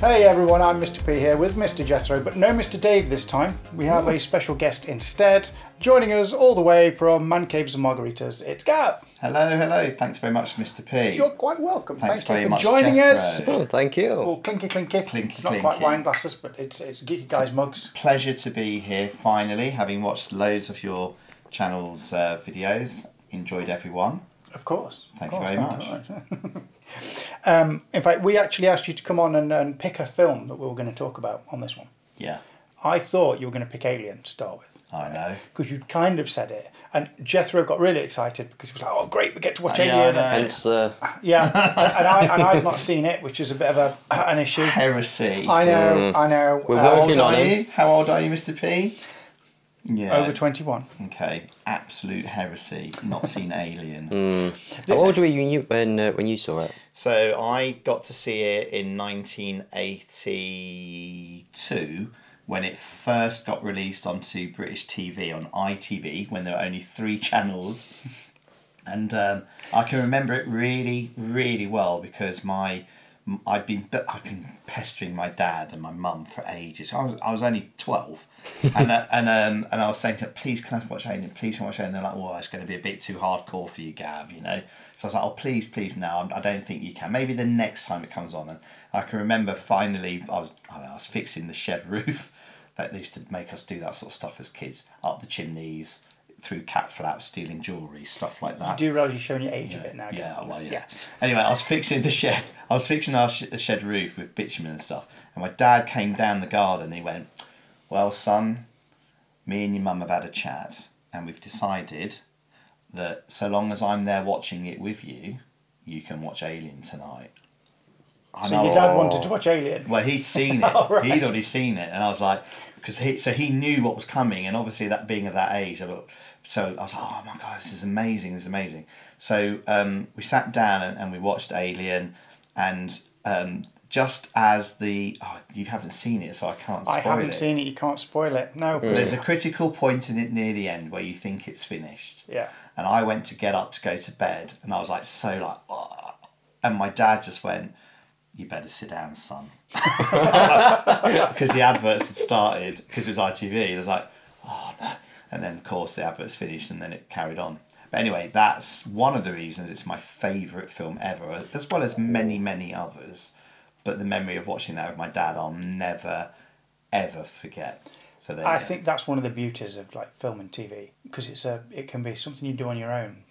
Hey everyone, I'm Mr. P here with Mr. Jethro, but no Mr. Dave this time. We have a special guest instead. Joining us all the way from Man Caves Margaritas, it's Gav. Hello, hello. Thanks very much, Mr. P. You're quite welcome. Thanks Thank very you for much, joining us. Oh, thank you. Oh, clinky, clinky. Clinky, it's not clinky. quite wine glasses, but it's Geeky Guys mugs. Pleasure to be here finally, having watched loads of your channel's videos. Enjoyed every one. Of course. Thank you very much. In fact, we actually asked you to come on and pick a film that we were going to talk about on this one. Yeah. I thought you were going to pick Alien to start with. I know. Because you kind of said it. And Jethro got really excited because he was like, oh, great, we get to watch Yeah, Alien. I know. Hence, Yeah, and I've not seen it, which is a bit of an issue. Heresy. I know. We're How old working on are it. you? How old are you, Mr. P? Yeah. Over 21. Okay. Absolute heresy. Not seen Alien. How old were you when you saw it? So I got to see it in 1982 when it first got released onto British TV on ITV when there were only 3 channels. And I can remember it really, really well because I'd been pestering my dad and my mum for ages. I was only 12, and I was saying to them, please can I watch Alien? Please can I watch Alien? And they're like, well, it's going to be a bit too hardcore for you, Gav, you know. So I was like, oh please, no, I don't think you can. Maybe the next time it comes on. And I can remember finally I was fixing the shed roof. That they used to make us do that sort of stuff as kids, up the chimneys, through cat flaps, stealing jewellery, stuff like that. You do realise you're showing your age a bit now. Yeah, well, yeah. Anyway, I was fixing the shed. I was fixing our the shed roof with bitumen and stuff. And my dad came down the garden and he went, well, son, me and your mum have had a chat and we've decided that so long as I'm there watching it with you, you can watch Alien tonight. So your dad wanted to watch Alien? Well, he'd seen it. Oh, right. He'd already seen it. And I was like, because he knew what was coming. And obviously that being of that age, so I was like, oh my God, this is amazing. So we sat down and we watched Alien. And just as you haven't seen it, so I can't spoil it. I haven't seen it, you can't spoil it. No. There's a critical point in it near the end where you think it's finished. Yeah. And I went to get up to go to bed. And I was like, oh. And my dad just went, you better sit down, son. Because the adverts had started, because it was ITV, I was like, oh no. And then, of course, the adverts finished and then it carried on. But anyway, that's one of the reasons it's my favourite film ever, as well as many, many others. But the memory of watching that with my dad, I'll never, ever forget. So I think that's one of the beauties of like film and TV, because it can be something you do on your own,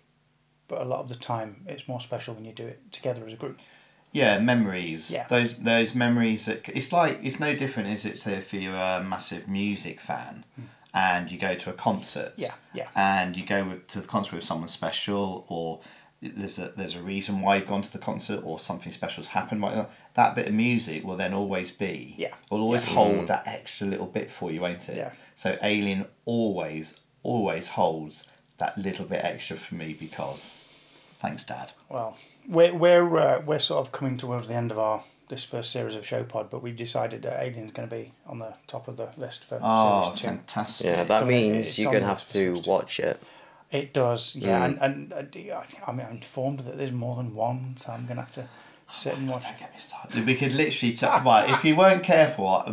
but a lot of the time it's more special when you do it together as a group. Yeah, memories. Yeah. Those memories it's no different, is it, to if you're a massive music fan and you go to a concert. Yeah. And you go to the concert with someone special, or there's a reason why you've gone to the concert, or something special's happened. That bit of music will then always be. Yeah. Will always hold that extra little bit for you, won't it? Yeah. So Alien always holds that little bit extra for me because. Thanks, Dad. Well, we're sort of coming towards the end of this first series of Showpod, but we've decided that Alien's going to be on the top of the list for series 2. Fantastic! Yeah, that means It's you're on going to the have to list. watch it. It does, yeah. And I'm informed that there's more than one, so I'm going to have to sit and watch it. Don't get me started. We could literally right. If you weren't careful,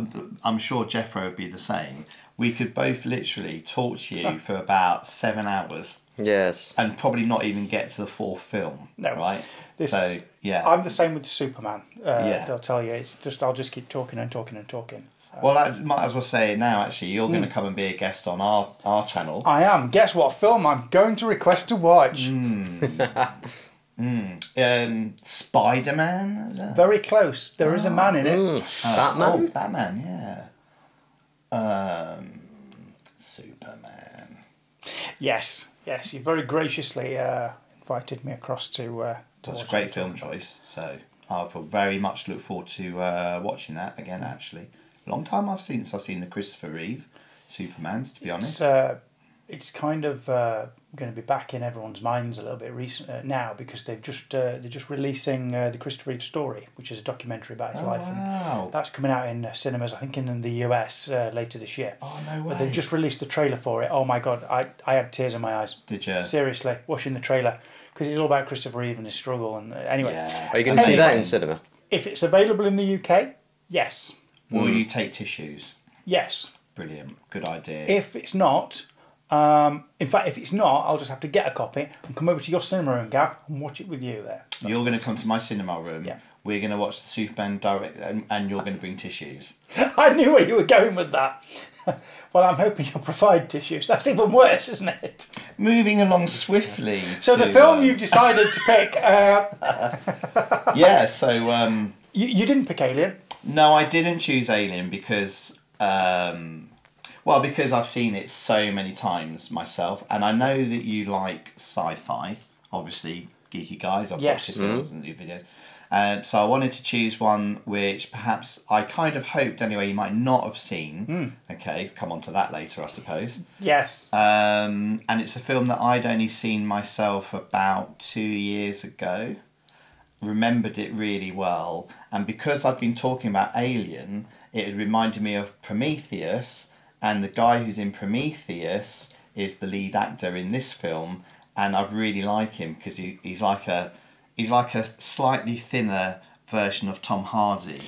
I'm sure Jeffro would be the same. We could both literally talk to you for about 7 hours. Yes. And probably not even get to the 4th film. No. Right? So, yeah. I'm the same with Superman. Yeah. They'll tell you, I'll just keep talking and talking and talking. Well, I might as well say it now, actually. You're going to come and be a guest on our channel. I am. Guess what film I'm going to request to watch? Spider-Man? Very close. There is a man in it. Batman? Oh, Batman, yeah. Superman. Yes. You very graciously invited me across to That's a watch great it. film choice. So I will very much look forward to watching that again, actually. Long time since I've seen the Christopher Reeve Supermans, to be honest. It's kind of going to be back in everyone's minds a little bit now, because they're just releasing the Christopher Reeve story, which is a documentary about his life. Wow. And that's coming out in cinemas, I think, in the US later this year. Oh, no way. But they've just released the trailer for it. Oh my God, I had tears in my eyes. Did you? Seriously, watching the trailer, because it's all about Christopher Reeve and his struggle. And anyway, Yeah. Are you going to see that in cinema? if it's available in the UK, Yes. Will you take tissues? Yes. Brilliant. Good idea. If it's not, in fact, if it's not, I'll just have to get a copy and come over to your cinema room, Gav, and watch it with you there. You're going to come to my cinema room. Yeah. We're going to watch the Superman direct, and you're going to bring tissues. I knew where you were going with that. Well, I'm hoping you'll provide tissues. That's even worse, isn't it? Moving along swiftly. So the film you've decided to pick... Yeah, so... you didn't pick Alien. No, I didn't choose Alien because... because I've seen it so many times myself, and I know that you like sci-fi, obviously, geeky guys. I've watched your films and your videos. So I wanted to choose one which perhaps I kind of hoped anyway you might not have seen. Okay, come on to that later, I suppose. Yes. And it's a film that I'd only seen myself about 2 years ago. Remembered it really well, and because I've been talking about Alien, it had reminded me of Prometheus, and the guy who's in Prometheus is the lead actor in this film, and I really like him because he's like a slightly thinner version of Tom Hardy.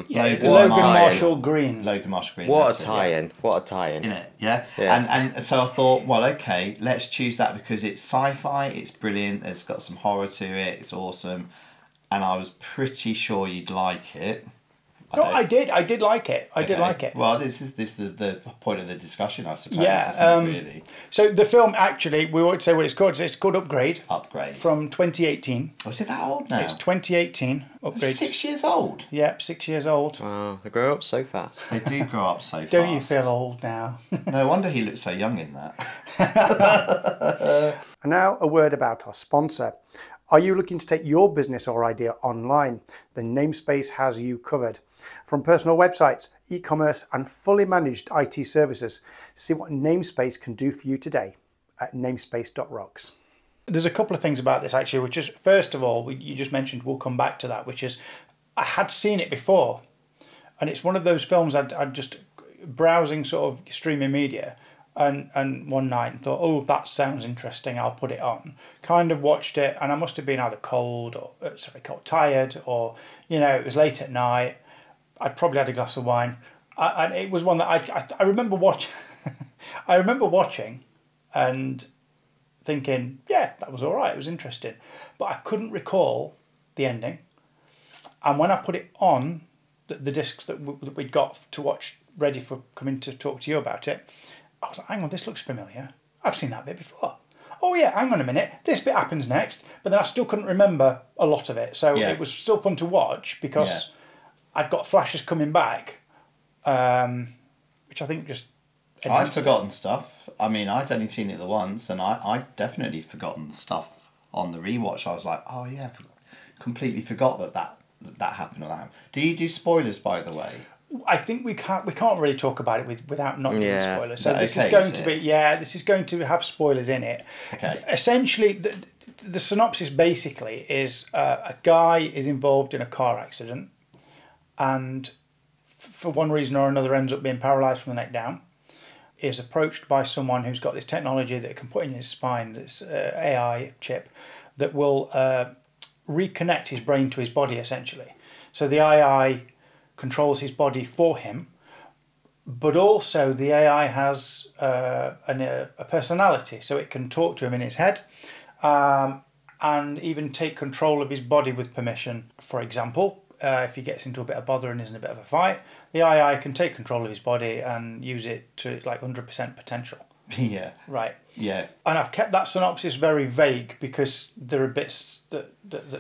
Yeah, What a Logan tie-in. Marshall Green. Logan Marshall Green. What that's a it, tie-in. What a tie-in. in it, yeah? Yeah. And so I thought, well, okay, let's choose that because it's sci-fi, it's brilliant, it's got some horror to it, it's awesome, and I was pretty sure you'd like it. I did like it. I did Okay. like it. Well, this is the point of the discussion, I suppose. Yeah, isn't it, really? So the film, actually, we won't say what it's called. It's called Upgrade. Upgrade. From 2018. Oh, is it that old now? It's 2018. Upgrade. 6 years old. Yep, 6 years old. Wow, they grow up so fast. They do grow up so fast. Don't you feel old now? No wonder he looks so young in that. And now a word about our sponsor. Are you looking to take your business or idea online? Then Namespace has you covered. From personal websites, e-commerce and fully managed IT services, see what Namespace can do for you today at namespace.rocks. There's a couple of things about this actually, which is, first of all, you just mentioned, we'll come back to that, which is, I had seen it before, and it's one of those films I'd just browsing sort of streaming media, and one night thought, oh, that sounds interesting, I'll put it on. Kind of watched it, and I must have been either tired, or, it was late at night. I'd probably had a glass of wine, and it was one that I remember watching. I remember watching, and thinking, yeah, that was all right, it was interesting, but I couldn't recall the ending. And when I put it on the discs that we'd got to watch, ready for coming to talk to you about it, I was like, hang on, this looks familiar. I've seen that bit before. Oh yeah, hang on a minute, this bit happens next. But then I still couldn't remember a lot of it. So it was still fun to watch because I'd got flashes coming back, which I think just... I'd forgotten stuff. I mean, I'd only seen it the once, and I'd definitely forgotten the stuff on the rewatch. I was like, oh yeah, completely forgot that happened or that happened. Do you do spoilers, by the way? I think we can't really talk about it without not doing spoilers. So this okay, is going to be this is going to have spoilers in it. Okay. Essentially, the synopsis basically is a guy is involved in a car accident, and for one reason or another ends up being paralysed from the neck down. Is approached by someone who's got this technology that can put in his spine, this AI chip, that will reconnect his brain to his body essentially. So the AI controls his body for him, but also the AI has a personality, so it can talk to him in his head and even take control of his body with permission. For example, if he gets into a bit of bother and is in a bit of a fight, the AI can take control of his body and use it to like 100% potential. Yeah. Right. Yeah. And I've kept that synopsis very vague because there are bits that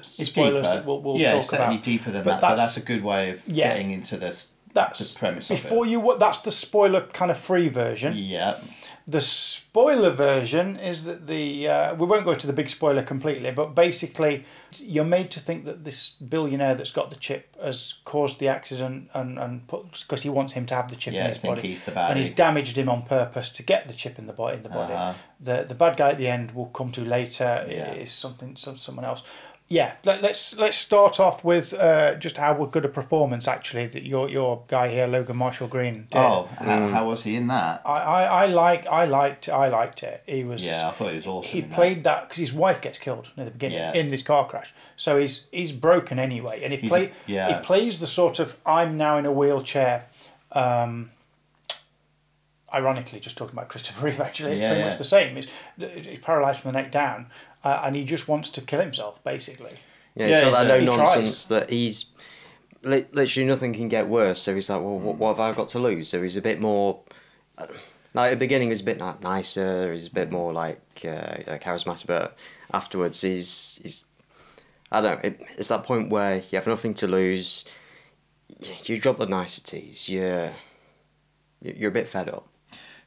spoilers that we'll talk about. Yeah, it's certainly deeper than that, but that's a good way of getting into the premise of it. That's the spoiler kind of free version. Yeah. The spoiler version is that we won't go into the big spoiler completely, but basically you're made to think that this billionaire that's got the chip has caused the accident and because he wants him to have the chip in his body. He's the baddie. And he's damaged him on purpose to get the chip in the body. The bad guy at the end we'll come to later is someone else. Yeah, let's start off with just how good a performance actually that your guy here, Logan Marshall Green, did. Oh, how was he in that? I liked it. He was. Yeah, I thought he was awesome. He in played that because his wife gets killed in the beginning Yeah. in this car crash, so he's broken anyway, and he plays the sort of I'm now in a wheelchair. Ironically, just talking about Christopher Reeve, actually, it's pretty much the same. He's paralysed from the neck down, and he just wants to kill himself, basically. Yeah, he's got that he no-nonsense that he's... Literally nothing can get worse, so he's like, well, what have I got to lose? So he's a bit more... Like, at the beginning, he's a bit nicer, he's a bit more, charismatic, but afterwards, he's I don't know, it's that point where you have nothing to lose, you drop the niceties, you're a bit fed up.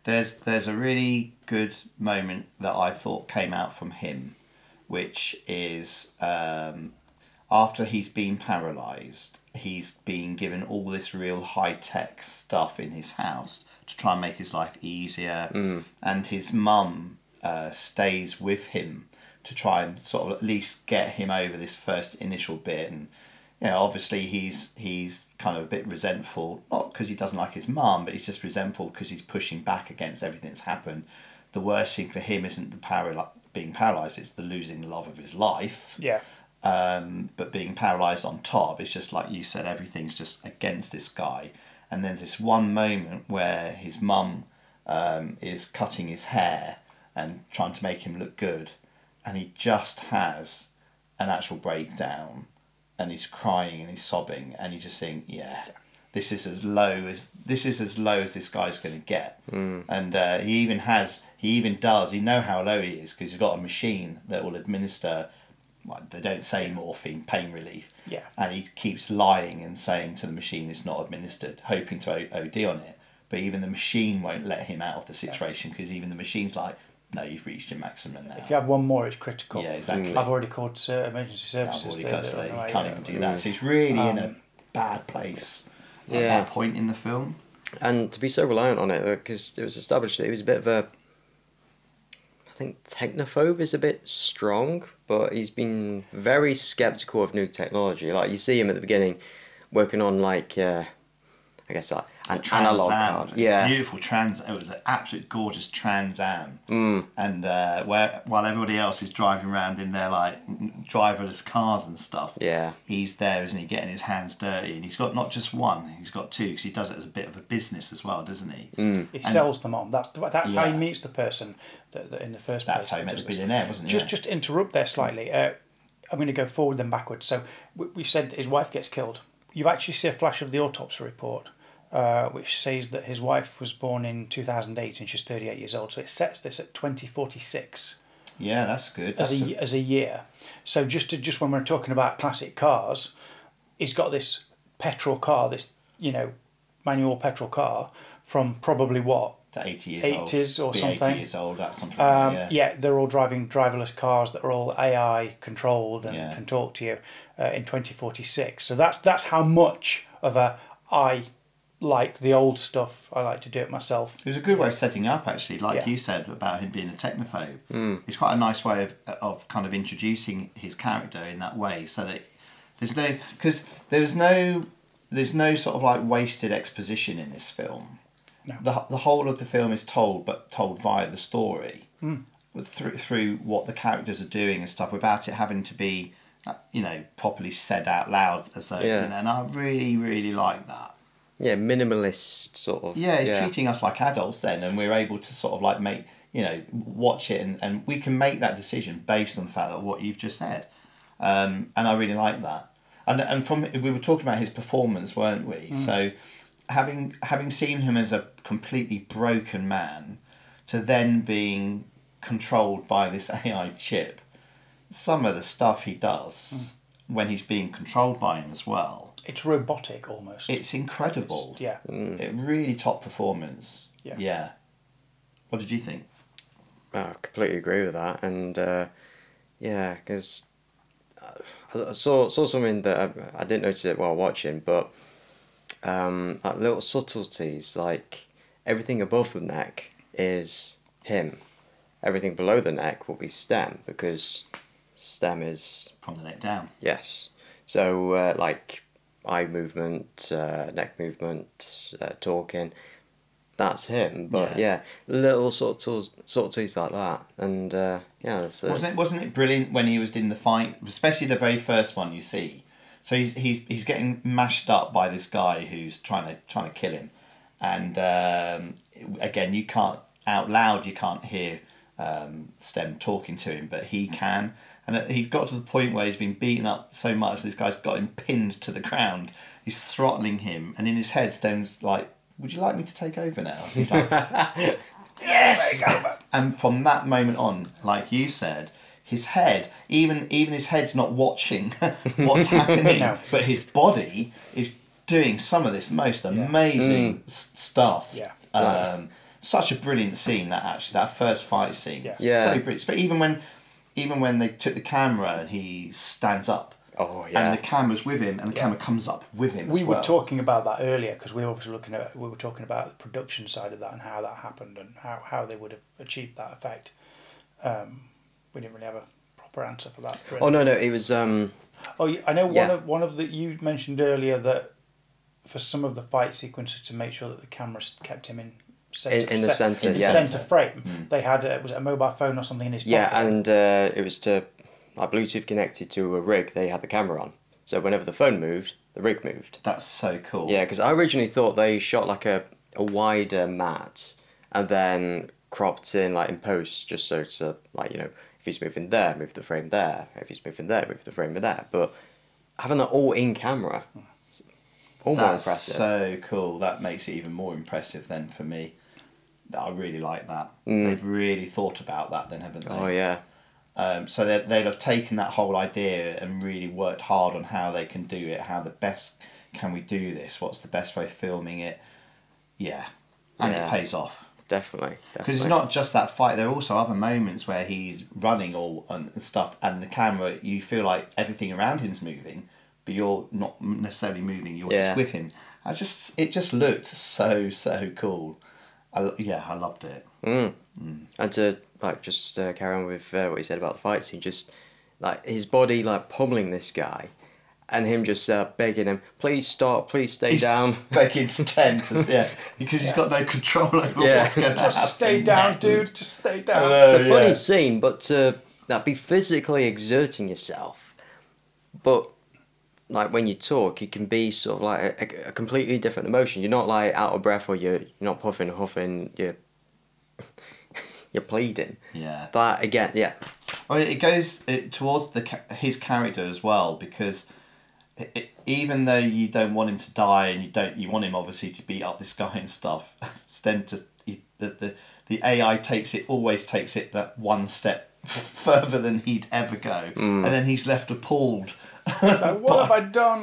There's a really good moment that I thought came out from him, which is after he's been paralysed, he's been given all this real high-tech stuff in his house to try and make his life easier, and his mum stays with him to try and sort of at least get him over this first initial bit. And obviously he's kind of a bit resentful, not because he doesn't like his mum, but he's just resentful because he's pushing back against everything that's happened. The worst thing for him isn't the being paralysed, it's the losing the love of his life. Yeah. But being paralysed on top, it's just like you said, everything's just against this guy. And then this one moment where his mum is cutting his hair and trying to make him look good, and he just has an actual breakdown, and he's crying and he's sobbing, and you just think, this is as low as this guy's going to get. And he does, you know how low he is because he's got a machine that will administer, well, they don't say morphine, pain relief. Yeah. And he keeps lying and saying to the machine it's not administered, hoping to OD on it. But even the machine won't let him out of the situation because even the machine's like, no, you've reached your maximum now. If you have one more, it's critical. Yeah, exactly. I've already called emergency services. I've already cut, you can't even do that. So he's really in a bad place at that point in the film. And to be so reliant on it, because it was established that he was a bit of a... I think technophobe is a bit strong, but he's been very sceptical of new technology. Like, you see him at the beginning working on, I guess an analog card. Yeah. Beautiful it was an absolute gorgeous Trans Am. And while everybody else is driving around in their driverless cars and stuff, he's there, isn't he, getting his hands dirty. And he's got not just one, he's got two, because he does it as a bit of a business as well, doesn't he? He sells them on. That's how he meets the person that in the first place. That's how he met the billionaire, wasn't it? Just to interrupt there slightly, I'm going to go forward then backwards. So we said his wife gets killed. You actually see a flash of the autopsy report, which says that his wife was born in 2008 and she's 38 years old. So it sets this at 2046. Yeah, that's good. As a year. So just when we're talking about classic cars, he's got this petrol car, this manual petrol car from probably what? To 80 years 80s old. Or something. 80 years old, that's something like that, yeah, they're all driving driverless cars that are all AI controlled and can talk to you in 2046. So that's how much of I like the old stuff. I like to do it myself. It was a good way of setting up, actually, you said about him being a technophobe. It's quite a nice way of kind of introducing his character in that way, so that there's no sort of wasted exposition in this film. No. The whole of the film is told via the story, through what the characters are doing and stuff, without it having to be, properly said out loud as though. And I really, really like that. Yeah, minimalist sort of. Yeah, it's treating us like adults then, and we're able to sort of make, watch it, and we can make that decision based on the fact that what you've just said, and I really like that. And we were talking about his performance, weren't we? So. Having seen him as a completely broken man, to then being controlled by this AI chip, some of the stuff he does when he's being controlled by him as well, it's robotic almost. It's incredible. It really top performance. Yeah. What did you think? I completely agree with that, and because I saw something that I didn't notice it while watching, but. Little subtleties, like everything above the neck is him, everything below the neck will be STEM, because stem is from the neck down. yes. So like eye movement, neck movement, talking. That's him, but yeah, little subtleties like that, and yeah, that's Wasn't it brilliant when he was in the fight, especially the very first one you see? So he's getting mashed up by this guy who's trying to kill him, and again you can't out loud you can't hear Stem talking to him, but he can, and he's got to the point where he's been beaten up so much this guy's got him pinned to the ground. He's throttling him, and in his head Stem's like, would you like me to take over now? He's like, yes! And from that moment on, like you said, his head, even his head's not watching what's happening, but his body is doing some of this most amazing stuff. Yeah. Such a brilliant scene, that first fight scene. Yes. Yeah. So brilliant. But even when they took the camera and he stands up, oh yeah, and the camera's with him, and the camera comes up with him. We as well. were talking about that earlier because we were talking about the production side of that and how that happened and how they would have achieved that effect. We didn't really have a proper answer for that. Really. Oh no, it was. Oh, I know Yeah. one of the you mentioned earlier that for some of the fight sequences to make sure that the camera kept him in the centre, yeah. centre frame. They had was it a mobile phone or something in his pocket? Yeah, and it was to like Bluetooth connected to a rig. They had the camera on, so whenever the phone moved, the rig moved. That's so cool. Yeah, because I originally thought they shot like a wider mat and then cropped in like in post, just so it's like if he's moving there, move the frame there. If he's moving there, move the frame there. But having that all in camera, all more impressive. So cool. That makes it even more impressive then for me. I really like that. They've really thought about that then, haven't they? Oh yeah. So they'd have taken that whole idea and really worked hard on how they can do it, how the best can we do this, what's the best way of filming it. Yeah. And it pays off. Definitely. Because it's not just that fight, there are also other moments where he's running and stuff, and the camera, you feel like everything around him's moving, but you're not necessarily moving, you're just with him. It just looked so cool. I loved it. And to just carry on with what you said about the fight scene, just like his body like pummeling this guy, and him just begging him, please stop, please stay down. Begging to tense, because he's got no control over what's going to happen. Just stay down, dude. Just stay down. It's a funny scene, but to be physically exerting yourself, but like when you talk, you can be sort of like a completely different emotion. You're not like out of breath, or you're not puffing, huffing. You're pleading. Yeah. But again, Well, it goes towards his character as well, because even though you don't want him to die and you want him obviously to beat up this guy and stuff, then the AI always takes it that one step further than he'd ever go, and then he's left appalled. So what have I done?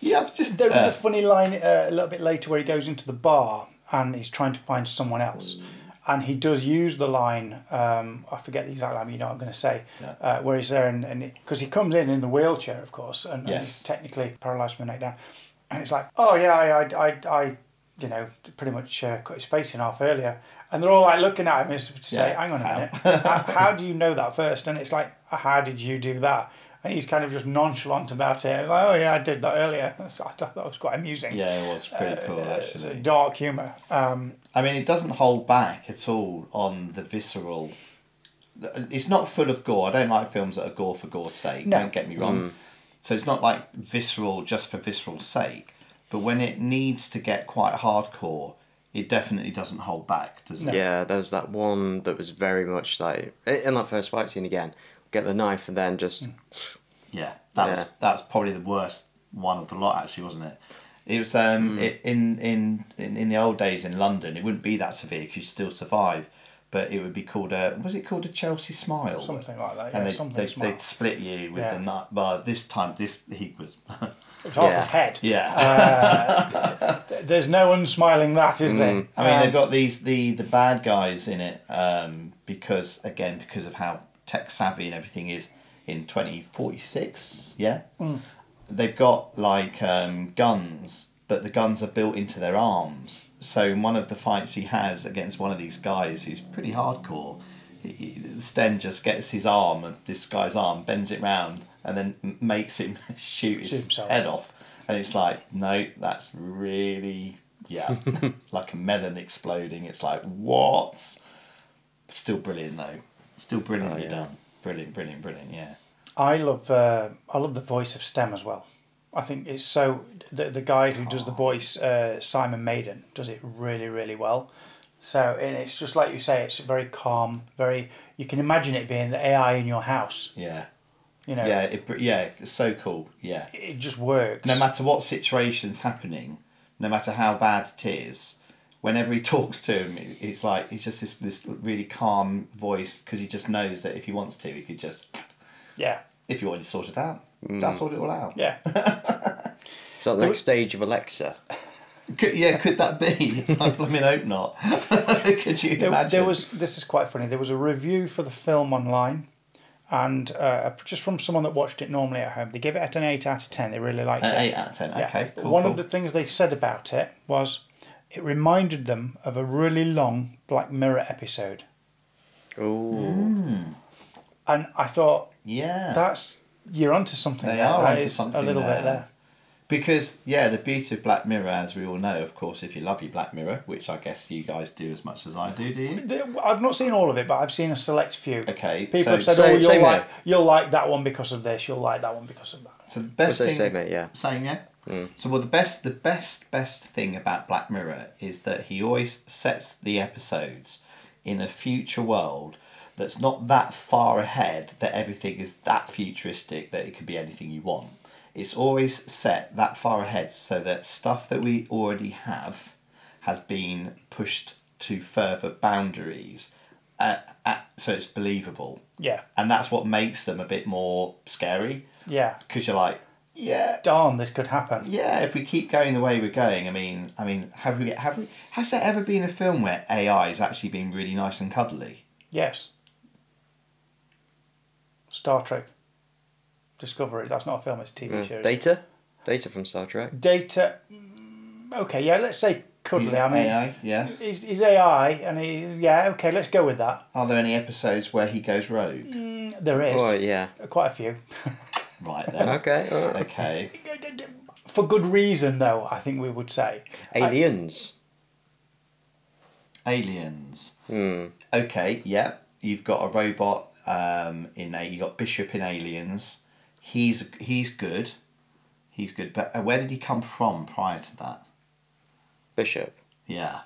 There was a funny line a little bit later where he goes into the bar and he's trying to find someone else. And he does use the line, I forget the exact line, you know what I'm going to say, where he's there, and because he comes in the wheelchair, of course, and he's technically paralysed from the neck down. And it's like, oh yeah, I pretty much cut his face in half earlier. And they're all like looking at him as to say, hang on a minute, how do you know that first? And it's like, how did you do that? And he's kind of just nonchalant about it. Like, oh yeah, I did that earlier. So I thought that was quite amusing. Yeah, it was pretty cool actually. It's dark humour. I mean, it doesn't hold back at all on the visceral. It's not full of gore. I don't like films that are gore for gore's sake. No. Don't get me wrong. So it's not like visceral just for visceral's sake. But when it needs to get quite hardcore, it definitely doesn't hold back, does it? Yeah, there's that one that was very much like in that first fight scene again. Get the knife and then just. Yeah, that's probably the worst one of the lot, actually, wasn't it? It was in the old days in London. It wouldn't be that severe because you still survive, but it would be called was it called a Chelsea smile? Something like that. Yeah, and they'd split you with the knife. But this time, he was. It was off his head. Yeah. There's no unsmiling that, is there? I mean, they've got the bad guys in it because of how tech savvy and everything is in 2046. Yeah. They've got like guns, but the guns are built into their arms. So in one of the fights he has against one of these guys who's pretty hardcore, Sten just gets his arm, this guy's arm, bends it round, and then makes him shoot his himself. head off. And it's like, no, that's really, like a melon exploding. It's like, what? Still brilliant though. Still brilliantly done. Brilliant, yeah. I love the voice of Stem as well. I think it's so the guy who does the voice, Simon Maiden, does it really, really well. So, and it's just like you say, it's very calm, very. You can imagine it being the AI in your house. Yeah. You know. Yeah, it's so cool. Yeah. It just works. No matter what situation's happening, no matter how bad it is, whenever he talks to him, it's like he's just this really calm voice, because he just knows that if he wants to, he could just. Yeah. If you want to sort it out, that's sort it all out. Yeah. It's like the next stage of Alexa. Could that be? I blooming hope not. Could you imagine? This is quite funny. There was a review for the film online, and just from someone that watched it normally at home, they gave it an 8 out of 10. They really liked it. 8 out of 10. Yeah. Okay, cool. One of the things they said about it was it reminded them of a really long Black Mirror episode. Ooh. And I thought, yeah, you're onto something. They there. are That onto is something a little there. bit there. Because, the beauty of Black Mirror, as we all know, of course, if you love your Black Mirror, which I guess you guys do as much as I do you? I've not seen all of it, but I've seen a select few. Okay. People have said, you'll like that one because of this, you'll like that one because of that. So the best thing... Say, mate, yeah. Same, yeah? So, well, the best thing about Black Mirror is that he always sets the episodes in a future world that's not that far ahead, that everything is that futuristic that it could be anything you want. It's always set that far ahead so that stuff that we already have has been pushed to further boundaries, so it's believable. Yeah. And that's what makes them a bit more scary. Yeah. Because you're like, yeah, darn, this could happen. Yeah, if we keep going the way we're going, I mean, has there ever been a film where AI has actually been really nice and cuddly? Yes. Star Trek. Discovery. That's not a film, it's a TV series. Data from Star Trek. Data. Okay, yeah, let's say cuddly. He's I mean, AI, yeah. He's AI, and okay, let's go with that. Are there any episodes where he goes rogue? There is. Oh, yeah. Quite a few. Right then. Okay. Okay. For good reason, though, I think we would say. Aliens. Aliens. Okay, yeah. You've got a robot you got Bishop in Aliens. He's good. He's good. But where did he come from prior to that? Bishop. Yeah.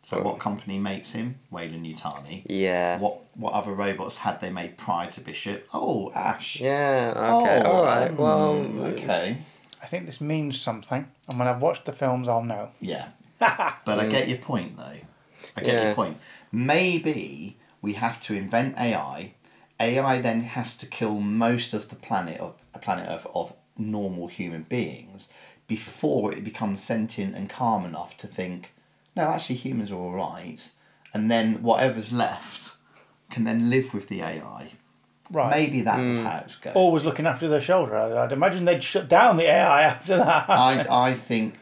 So what company makes him? Weyland-Yutani. Yeah. What other robots had they made prior to Bishop? Oh, Ash. Yeah, okay. Oh, alright. Well, okay. I think this means something, and when I've watched the films, I'll know. Yeah. But I get your point, though. I get your point. Maybe we have to invent AI. AI then has to kill most of the planet of normal human beings before it becomes sentient and calm enough to think, no, actually humans are all right. And then whatever's left can then live with the AI. Right. Maybe that was how it's going. Always looking after their shoulder. I'd imagine they'd shut down the AI after that. I think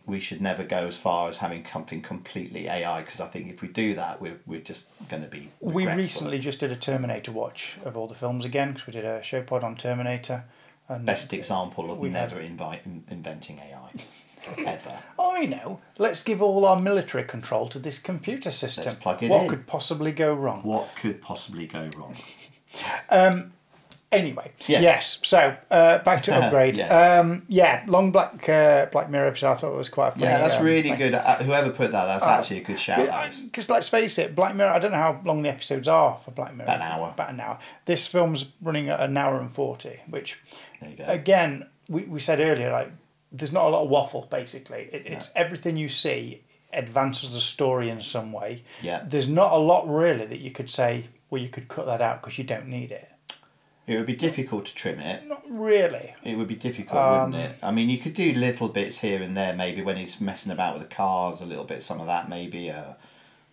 we should never go as far as having something completely AI, because I think if we do that, we're just going to be regretful. We recently just did a Terminator watch of all the films again, because we did a Showpod on Terminator. And best example of never inventing AI. Ever. I know. Let's give all our military control to this computer system. Let's plug it what in. could possibly go wrong? What could possibly go wrong? Anyway, yes. So back to Upgrade. Yes. Long Black Mirror episode. I thought it was quite funny. Yeah, that's really good. Whoever put that, that's actually a good shout. Because let's face it, Black Mirror. I don't know how long the episodes are for Black Mirror. About an hour. This film's running at 1 hour and 40, which, there you go. Again, we said earlier, like there's not a lot of waffle. Basically, it's everything you see advances the story in some way. Yeah. There's not a lot really that you could say. Well, you could cut that out because you don't need it. It would be difficult to trim it. Not really. It would be difficult, wouldn't it? I mean, you could do little bits here and there, maybe when he's messing about with the cars, a little bit, some of that, maybe.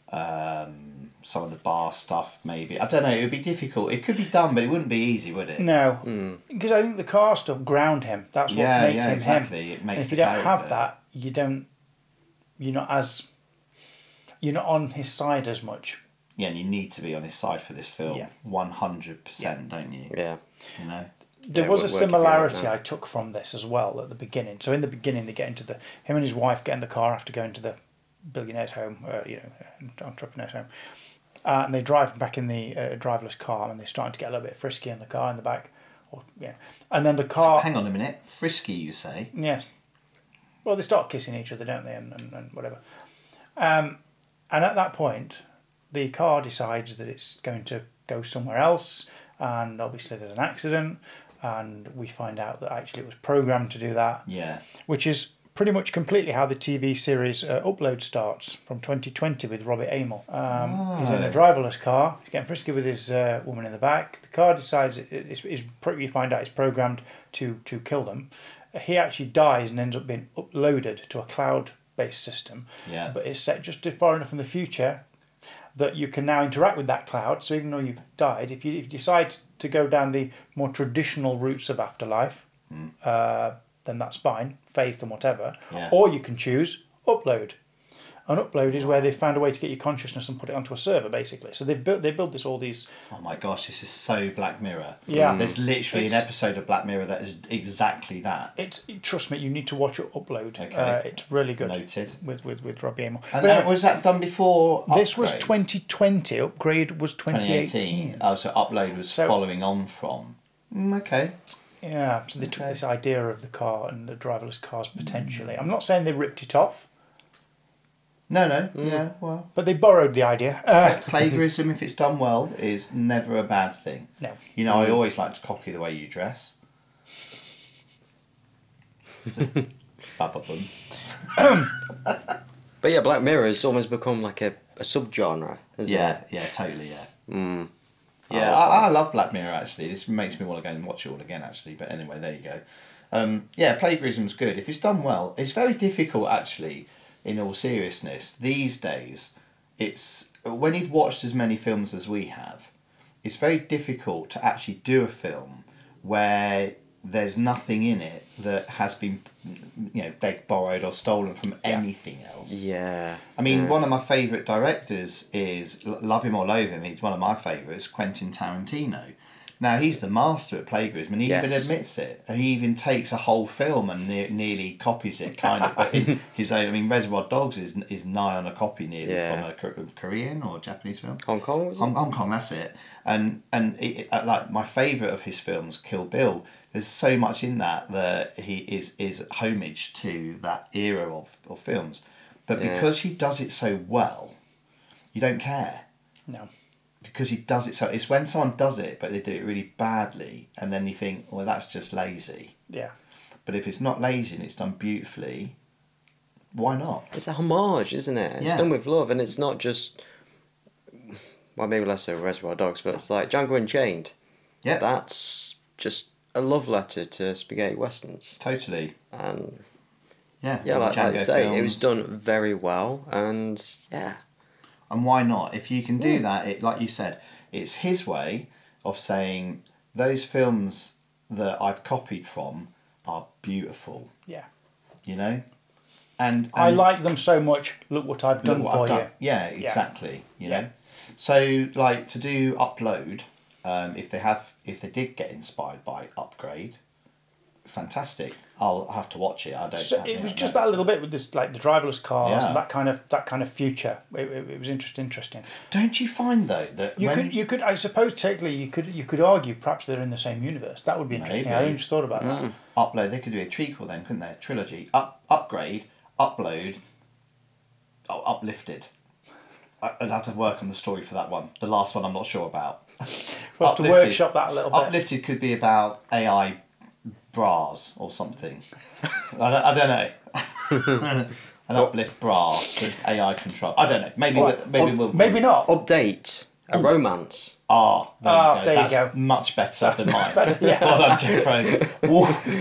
Some of the bar stuff, maybe. I don't know, it would be difficult. It could be done, but it wouldn't be easy, would it? No. Because I think the car stuff ground him. That's what makes him exactly. him. It makes and if you don't have that, you're not on his side as much. Yeah, and you need to be on his side for this film, Yeah. 100%, don't you? Yeah. You know. There was a working for it similarity now. I took from this as well at the beginning. So in the beginning, they get into him and his wife get in the car after going to the billionaire's home, entrepreneur's home, and they drive back in the driverless car, and they're starting to get a little bit frisky in the car in the back, and then the car. Hang on a minute, frisky, you say? Yes. Well, they start kissing each other, don't they, and whatever. And at that point, the car decides that it's going to go somewhere else, and obviously there's an accident, and we find out that actually it was programmed to do that. Yeah. Which is pretty much completely how the TV series Upload starts from 2020 with Robert Amell. He's in a driverless car. He's getting frisky with his woman in the back. The car decides you find out it's programmed to kill them. He actually dies and ends up being uploaded to a cloud-based system. Yeah. But it's set just far enough in the future that you can now interact with that cloud. So even though you've died, if you decide to go down the more traditional routes of afterlife, then that's fine, faith and whatever. Yeah. Or you can choose upload. And upload is where they've found a way to get your consciousness and put it onto a server, basically. So they built all these. Oh my gosh, this is so Black Mirror. Yeah. There's literally an episode of Black Mirror that is exactly that. Trust me, you need to watch it upload. Okay. It's really good. Noted. With Robbie Amell. And But anyway, was that done before this was Upgrade? 2020. Upgrade was 2018. Oh, so Upload was So- following on from. Okay. Yeah, so they took this idea of the car and the driverless cars potentially. I'm not saying they ripped it off, No, yeah, well. but they borrowed the idea. Plagiarism, if it's done well, is never a bad thing. No. You know, I always like to copy the way you dress. Ba-ba-boom. But yeah, Black Mirror has almost become like a subgenre, isn't Yeah, it? yeah, totally, yeah. Mm. Yeah, I love Black Mirror, actually. This makes me want to go and watch it all again, actually. But anyway, there you go. Yeah, plagiarism's good. If it's done well, it's very difficult, actually, in all seriousness. These days, it's when you've watched as many films as we have, it's very difficult to actually do a film where there's nothing in it that has been, begged, borrowed or stolen from anything else. Yeah. I mean, one of my favourite directors is, love him or loathe him, he's one of my favourites, Quentin Tarantino. Now, he's the master at plagiarism, and he even admits it. And he even takes a whole film and nearly copies it, kind of. But in his own, I mean, Reservoir Dogs is nigh on a copy nearly from a Korean or Japanese film. Hong Kong, was it? Hong Kong, that's it. And like my favourite of his films, Kill Bill, there's so much in that he is homage to that era of films. But because he does it so well, you don't care. No. Because he does it so... It's when someone does it, but they do it really badly, and then you think, well, that's just lazy. Yeah. But if it's not lazy and it's done beautifully, why not? It's a homage, isn't it? It's done with love, and it's not just... Well, maybe less so Reservoir Dogs, but it's like Django Unchained. Yeah. That's just a love letter to spaghetti westerns. Totally. And Yeah, yeah, all the like I Django say, it films. was done very well, and yeah. And why not? If you can do that, like you said, it's his way of saying those films that I've copied from are beautiful. Yeah. You know? And I like them so much. Look what I've done for you. Yeah, exactly. You know? So, like, to do Upload, if they did get inspired by Upgrade, fantastic. I'll have to watch it. So it was just that little bit with this, like the driverless cars and that kind of future. It was interesting. Don't you find though that You could I suppose technically you could argue perhaps they're in the same universe. That would be interesting. I hadn't just thought about that. Upload, they could do a trequel then, couldn't they? A trilogy. Upgrade, Upload, Uplifted. I'd have to work on the story for that one. The last one I'm not sure about. We'll have to workshop that a little bit. Uplifted could be about AI bras or something. I don't know. An uplift bra that's AI control. I don't know. Maybe Maybe not. Update. A romance. There you go. Much better than mine. Better, yeah. Well done, Jeffro.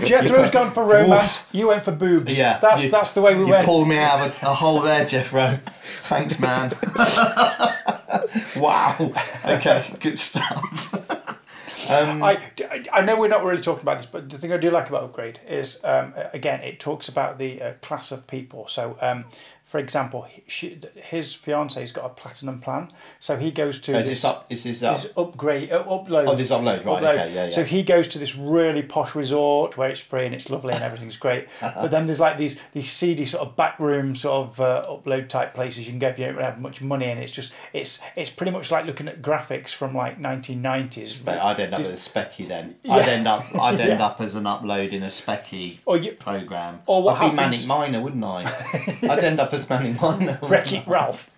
Jethro's gone for romance. You went for boobs. Yeah, That's the way we you went. pulled me out of a hole there, Jeffro. Thanks, man. Wow. Okay, good stuff. I know we're not really talking about this, but the thing I do like about Upgrade is, again, it talks about the class of people. So, for example, his fiance's got a platinum plan, so he goes to Is this upgrade upload. Oh, this upload, right? Okay, yeah. So he goes to this really posh resort where it's free and it's lovely and everything's great. But then there's like these seedy sort of backroom sort of upload type places you can go if you don't have much money, and it's pretty much like looking at graphics from like 1990s. I'd end up with a specky then. I'd end up as an upload in a specky program. Or what I'd be happens? Manic Miner, wouldn't I? I'd end up as Manic Miner. Wreck-It Ralph.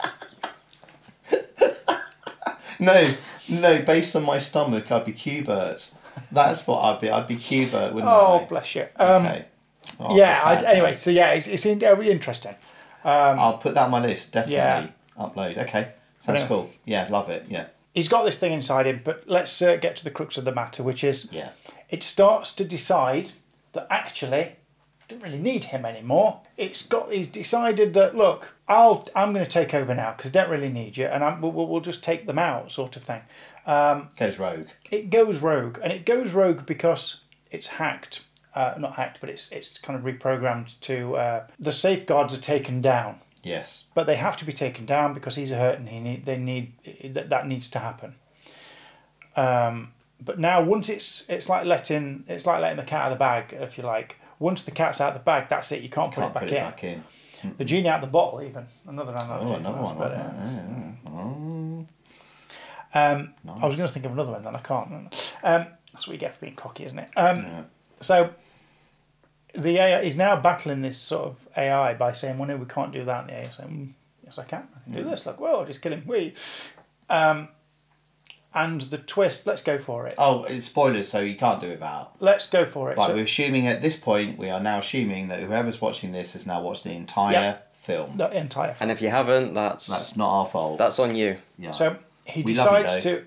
No, based on my stomach, I'd be Q-Bert. That's what I'd be. I'd be Q-Bert, wouldn't I? Oh, bless you. Okay. Oh, Anyway, so yeah, it's interesting. I'll put that on my list, definitely. Upload. Okay. Sounds cool. Yeah, love it. Yeah. He's got this thing inside him, but let's get to the crux of the matter, which is it starts to decide that actually didn't really need him anymore. He's decided that, look, I'm going to take over now because I don't really need you, and we'll just take them out, sort of thing. Goes rogue. It goes rogue, and it goes rogue because it's hacked. Not hacked, but it's kind of reprogrammed to the safeguards are taken down. Yes. But they have to be taken down because he's hurt, and that needs to happen. But now once it's like letting the cat out of the bag, if you like. Once the cat's out of the bag, that's it. You can't put it back in. The genie out of the bottle, even another analogy. Another one. Nice. I was going to think of another one, then I can't. That's what you get for being cocky, isn't it? So the AI is now battling this sort of AI by saying, "Well, no, we can't do that." And the AI is saying, "Yes, I can. I can do this." Like, well, I'll just kill him. And the twist, let's go for it. Oh, it's spoilers, so you can't do it without. Let's go for it. Right, we're assuming at this point, we are now assuming that whoever's watching this has now watched the entire film. The entire film. And if you haven't, that's not our fault. That's on you. Yeah. So he decides to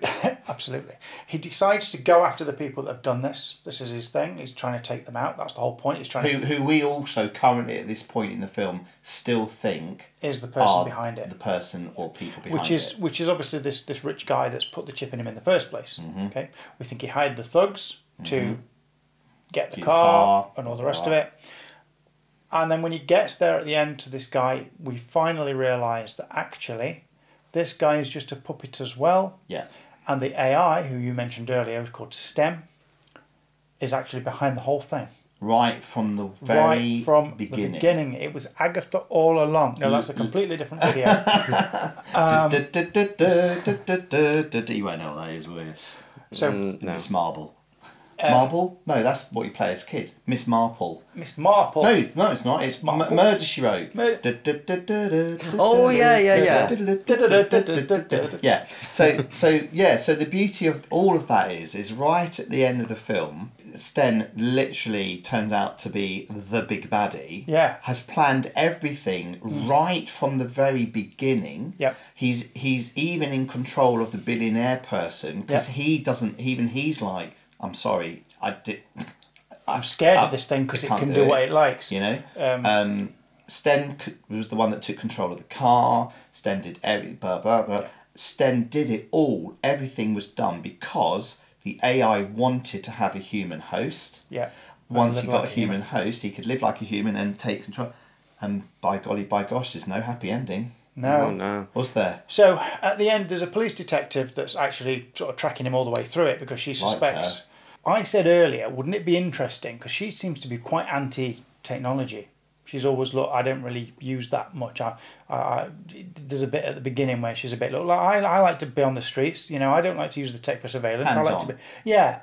absolutely. He decides to go after the people that have done this. This is his thing. He's trying to take them out. That's the whole point. He's trying who we also currently at this point in the film still think is the person behind it. The person or people behind which is obviously this rich guy that's put the chip in him in the first place. Mm-hmm. Okay, we think he hired the thugs to get the car and all the rest of it. And then when he gets there at the end to this guy, we finally realise that actually this guy is just a puppet as well. Yeah. And the AI, who you mentioned earlier, was called STEM, is actually behind the whole thing. Right from the very the beginning. It was Agatha all along. No, that's a completely different video. You won't know what that is, will you? So, Miss Marble. Marble? No, that's what you play as kids. Miss Marple. Miss Marple. No, it's not. It's Murder, She Wrote. Oh, yeah. Yeah. So the beauty of all of that is right at the end of the film, Sten literally turns out to be the big baddie. Yeah. Has planned everything right from the very beginning. Yep. He's even in control of the billionaire person because he's like, I'm sorry, I'm scared of this thing because it can do what it likes. You know, Sten was the one that took control of the car. Sten did blah blah blah. Sten did it all. Everything was done because the AI wanted to have a human host. Yeah. Once he got a human host, he could live like a human and take control. And by golly, by gosh, there's no happy ending. No. Was there? So at the end, there's a police detective that's actually sort of tracking him all the way through it because she suspects. I said earlier, wouldn't it be interesting? Because she seems to be quite anti-technology. She's always, look, I don't really use that much. There's a bit at the beginning where she's a bit, look, I like to be on the streets. You know, I don't like to use the tech for surveillance. I like to be, yeah.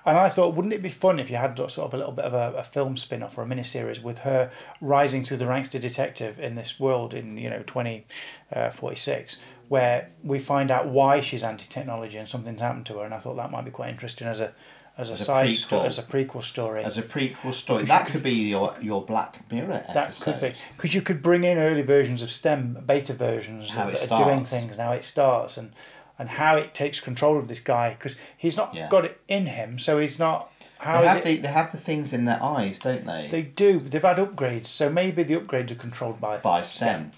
And I thought, wouldn't it be fun if you had sort of a little bit of a film spin-off or a miniseries with her rising through the ranks to detective in this world in 2046, where we find out why she's anti-technology and something's happened to her. And I thought that might be quite interesting as a prequel story. As a prequel story. That could be your Black Mirror episode. That could be. Because you could bring in early versions of STEM, beta versions that are doing things, and how it starts, and how it takes control of this guy. Because he's not got it in him, so he's not... They have the things in their eyes, don't they? They do. They've had upgrades, so maybe the upgrades are controlled by STEM.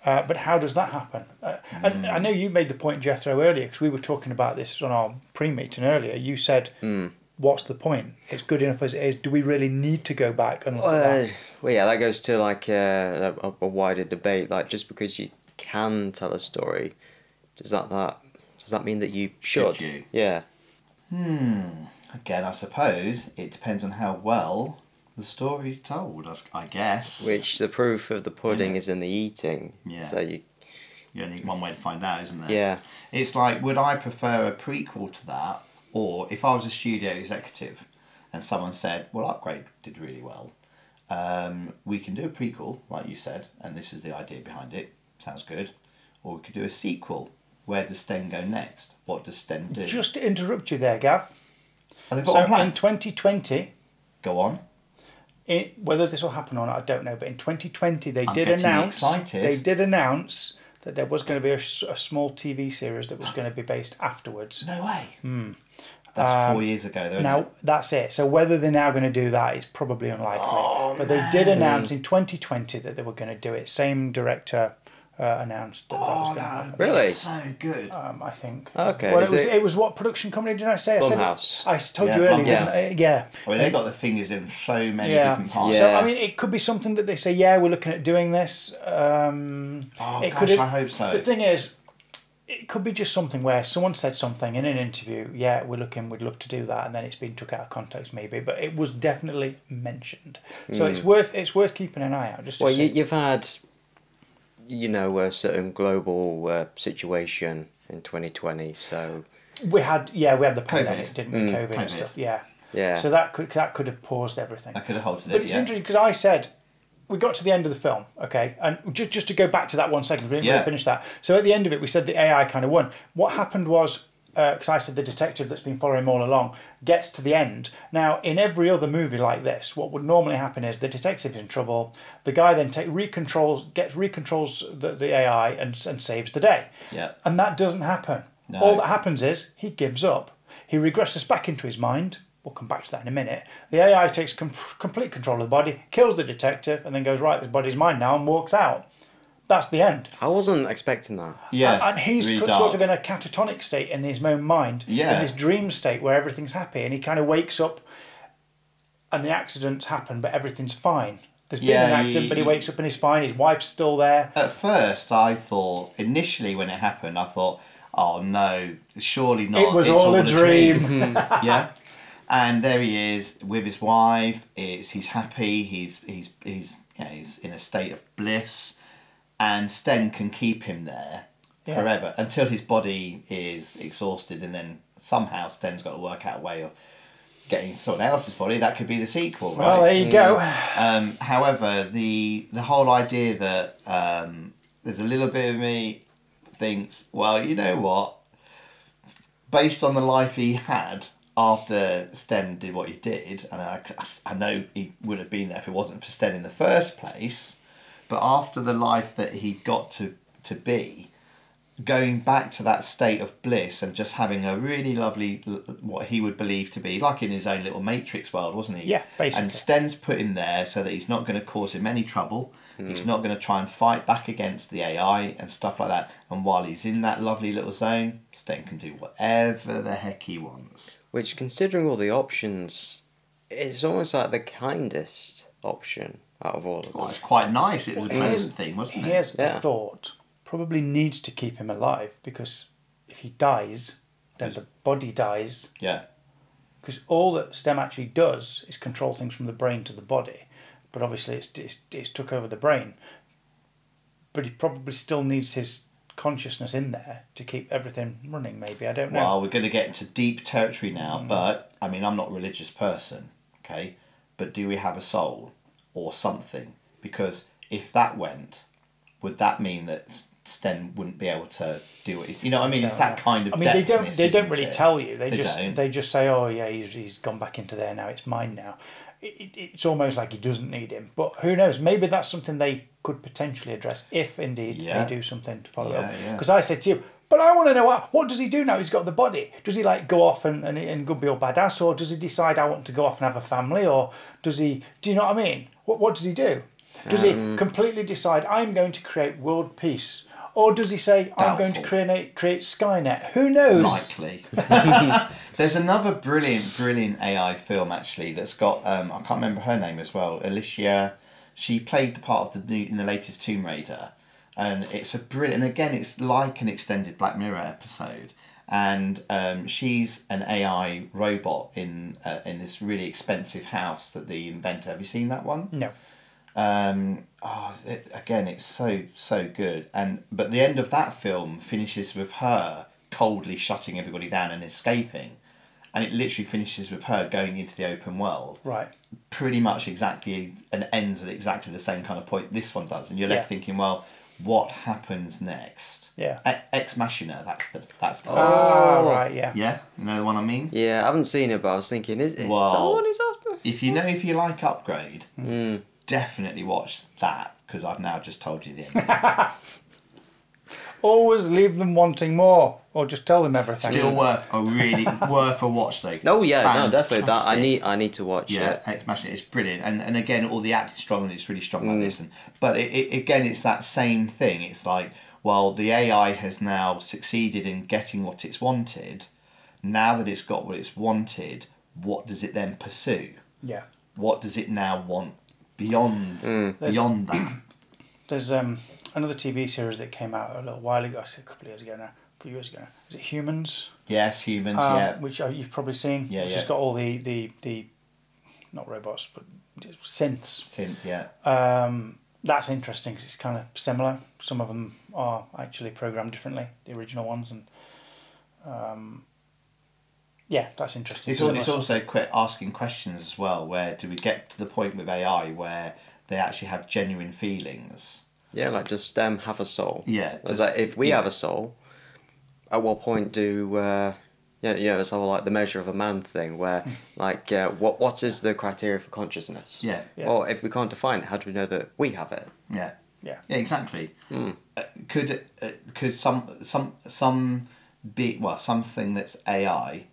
But how does that happen? And I know you made the point, Jethro, earlier, because we were talking about this on our pre-meeting earlier. You said... what's the point? It's good enough as it is. Do we really need to go back and look at that? Well, yeah, that goes to like a wider debate. Like, just because you can tell a story, does that mean that you should? Should you? Yeah. Again, I suppose it depends on how well the story's told, I guess. Which the proof of the pudding is in the eating. Yeah. So you only one way to find out, isn't there? Yeah. It's like, would I prefer a prequel to that, or if I was a studio executive and someone said, well, Upgrade did really well, we can do a prequel, like you said, and this is the idea behind it, sounds good, or we could do a sequel. Where does Sten go next? What does Sten do? Just to interrupt you there, Gav. Have they got So a plan? in 2020, Go on. whether this will happen or not, I don't know. But in 2020, they I'm did getting announce. excited. They did announce that there was going to be a small TV series that was going to be based afterwards. No way. That's 4 years ago, though. Now that's it. So whether they're now going to do that is probably unlikely. But they did announce in 2020 that they were going to do it. Same director announced that was going to happen. Really? So good. I think. Okay, Well, is it was what production company did I say? Blumhouse. I told Yeah, you earlier. Blumhouse. Didn't I? Yeah. I mean, they got the fingers in so many Yeah. different parts. So Yeah. I mean, it could be something that they say, yeah, we're looking at doing this. It could I hope so. The thing is, it could be just something where someone said something in an interview. Yeah, we'd love to do that, and then it's been took out of context, maybe. But it was definitely mentioned, so it's worth keeping an eye out. Just to Well, see. you've had, a certain global situation in 2020, so we had the pandemic, COVID. didn't we? COVID and COVID. stuff. Yeah. yeah. So that could have paused everything. I could have halted it. But it's interesting because I said we got to the end of the film, okay, and just to go back to that 1 second, we didn't really finish that. So at the end of it, we said the AI kind of won. What happened was, because I said the detective that's been following him all along gets to the end. Now, in every other movie like this, what would normally happen is the detective's in trouble. The guy then recontrols the AI and saves the day. Yeah. And that doesn't happen. No. All that happens is he gives up. He regresses back into his mind. We'll come back to that in a minute. The AI takes complete control of the body, kills the detective, and then goes, right, the body's mine now, and walks out. That's the end. I wasn't expecting that. Yeah. And he's really sort of dark. in a catatonic state in his own mind, Yeah. in this dream state where everything's happy, and he kind of wakes up and the accidents happen, but everything's fine. There's been an accident, but he wakes up and he's fine, his wife's still there. At first, I thought, initially when it happened, I thought, oh no, surely not. It was It's all a dream. Yeah. And there he is with his wife. He's happy. He's in a state of bliss, and Sten can keep him there forever until his body is exhausted, and then somehow Sten's got to work out a way of getting someone else's body. That could be the sequel, right? Well, there you go. However, the whole idea that there's a little bit of me thinks, well, you know what? Based on the life he had after Sten did what he did, and I know he would have been there if it wasn't for Sten in the first place, but after the life that he got to be, going back to that state of bliss and just having a really lovely, what he would believe to be, like in his own little Matrix world, wasn't he? Yeah, basically. And Sten's put him there so that he's not going to cause him any trouble. He's not going to try and fight back against the AI and stuff like that. And while he's in that lovely little zone, Sten can do whatever the heck he wants. Which, considering all the options, is almost like the kindest option out of all of them. Well, it's quite nice. It was a pleasant thing, wasn't it? Here's Yeah. a thought. Probably needs to keep him alive, because if he dies, then the body dies. Yeah. Because all that STEM actually does is control things from the brain to the body. But obviously it's took over the brain. But he probably still needs his consciousness in there to keep everything running, maybe. I don't know. Well, we're going to get into deep territory now, but, I mean, I'm not a religious person, okay? But do we have a soul or something? Because if that went, would that mean that Sten wouldn't be able to do it? You know what I mean? It's that kind of they don't depthness, they don't isn't really it? tell you. They don't. just say, oh yeah, he's gone back into there now, it's mine now. It's almost like he doesn't need him. But who knows? Maybe that's something they could potentially address if indeed they do something to follow up. Because I said to you, but I want to know what does he do now? He's got the body. Does he like go off and go be all badass, or does he decide I want to go off and have a family, or does he? Do you know what I mean? What does he do? Does he completely decide I'm going to create world peace? Or does he say, I'm going to create Skynet? Who knows? Likely. There's another brilliant AI film actually that's got I can't remember her name as well. Alicia, she played the part of in the latest Tomb Raider, and it's a brilliant. And again, it's like an extended Black Mirror episode, and she's an AI robot in this really expensive house that the inventor. Have you seen that one? No. Again, it's so good, but the end of that film finishes with her coldly shutting everybody down and escaping, and it literally finishes with her going into the open world. Right. Pretty much exactly, and ends at exactly the same kind of point this one does, and you're left thinking, well, what happens next? Yeah. Ex Machina. That's the. Right. Yeah. Yeah, you know the one I mean. Yeah, I haven't seen it, but I was thinking, is that the one he's after? If you like Upgrade, definitely watch that, because I've now just told you the end. Always leave them wanting more, or just tell them everything. Still worth a watch though. Oh yeah, no, definitely. That Fantastic. I need to watch it. Ex Machina, it's brilliant, and again, all the acting's strong, and it's really strong like this. But again, it's that same thing. It's like, well, the AI has now succeeded in getting what it's wanted. Now that it's got what it's wanted, what does it then pursue? Yeah. What does it now want beyond that? There's another TV series that came out a little while ago, I said a couple of years ago now, a few years ago now. Is it Humans? Yes, Humans. Which you've probably seen. Yeah, Which has got all the not robots but synths. Synth. Yeah. That's interesting because it's kind of similar. Some of them are actually programmed differently, the original ones, and that's interesting. It's also quite asking questions as well. Where do we get to the point with AI where they actually have genuine feelings? Yeah, like does STEM have a soul? Yeah. Because like, if we have a soul, at what point do it's all like the measure of a man thing, where like what is the criteria for consciousness? Yeah. Well, if we can't define it, how do we know that we have it? Yeah. Yeah. Yeah. Exactly. Could some be something that's AI,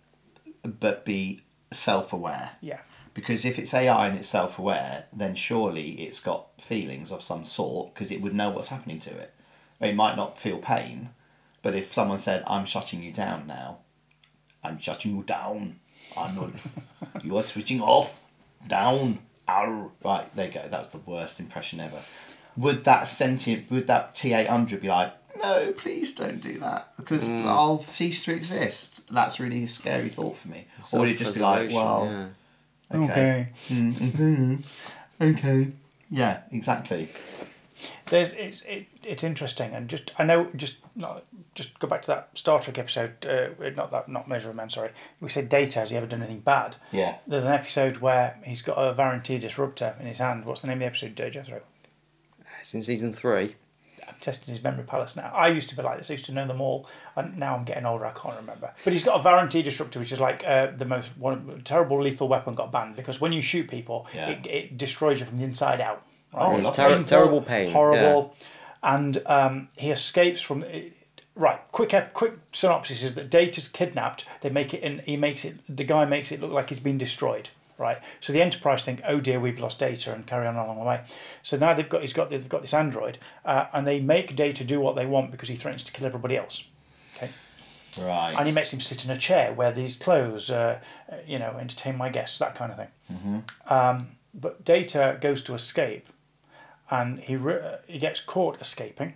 but be self-aware? Yeah. Because if it's AI and it's self-aware, then surely it's got feelings of some sort, because it would know what's happening to it. It might not feel pain, but if someone said, "I'm shutting you down now," I'm shutting you down. I'm not. You are switching off. Down. Arr. Right, there you go. That was the worst impression ever. Would that T800 be like, "No, please don't do that, because I'll cease to exist"? That's really a scary thought for me. Or would it just be like, well... Yeah. Okay. Okay. Yeah, exactly. It's interesting, and just go back to that Star Trek episode. Not Measure of Man. Sorry, we said Data. Has he ever done anything bad? Yeah. There's an episode where he's got a Varieté disruptor in his hand. What's the name of the episode, Jethro? It's in season 3. I'm testing his memory palace now. I used to be like this. I used to know them all, and now I'm getting older. I can't remember. But he's got a Varieté disruptor, which is like terrible lethal weapon got banned because when you shoot people, it destroys you from the inside out. Right? Oh, terrible pain. Horrible. Yeah. And he escapes from. Right. Quick synopsis is that Data's kidnapped. The guy makes it look like he's been destroyed. Right, so the Enterprise think, "Oh dear, we've lost Data," and carry on along the way. So now they've got this android, and they make Data do what they want because he threatens to kill everybody else. Okay, right. And he makes him sit in a chair, wear these clothes, entertain my guests, that kind of thing. Mm-hmm. But Data goes to escape, and he gets caught escaping.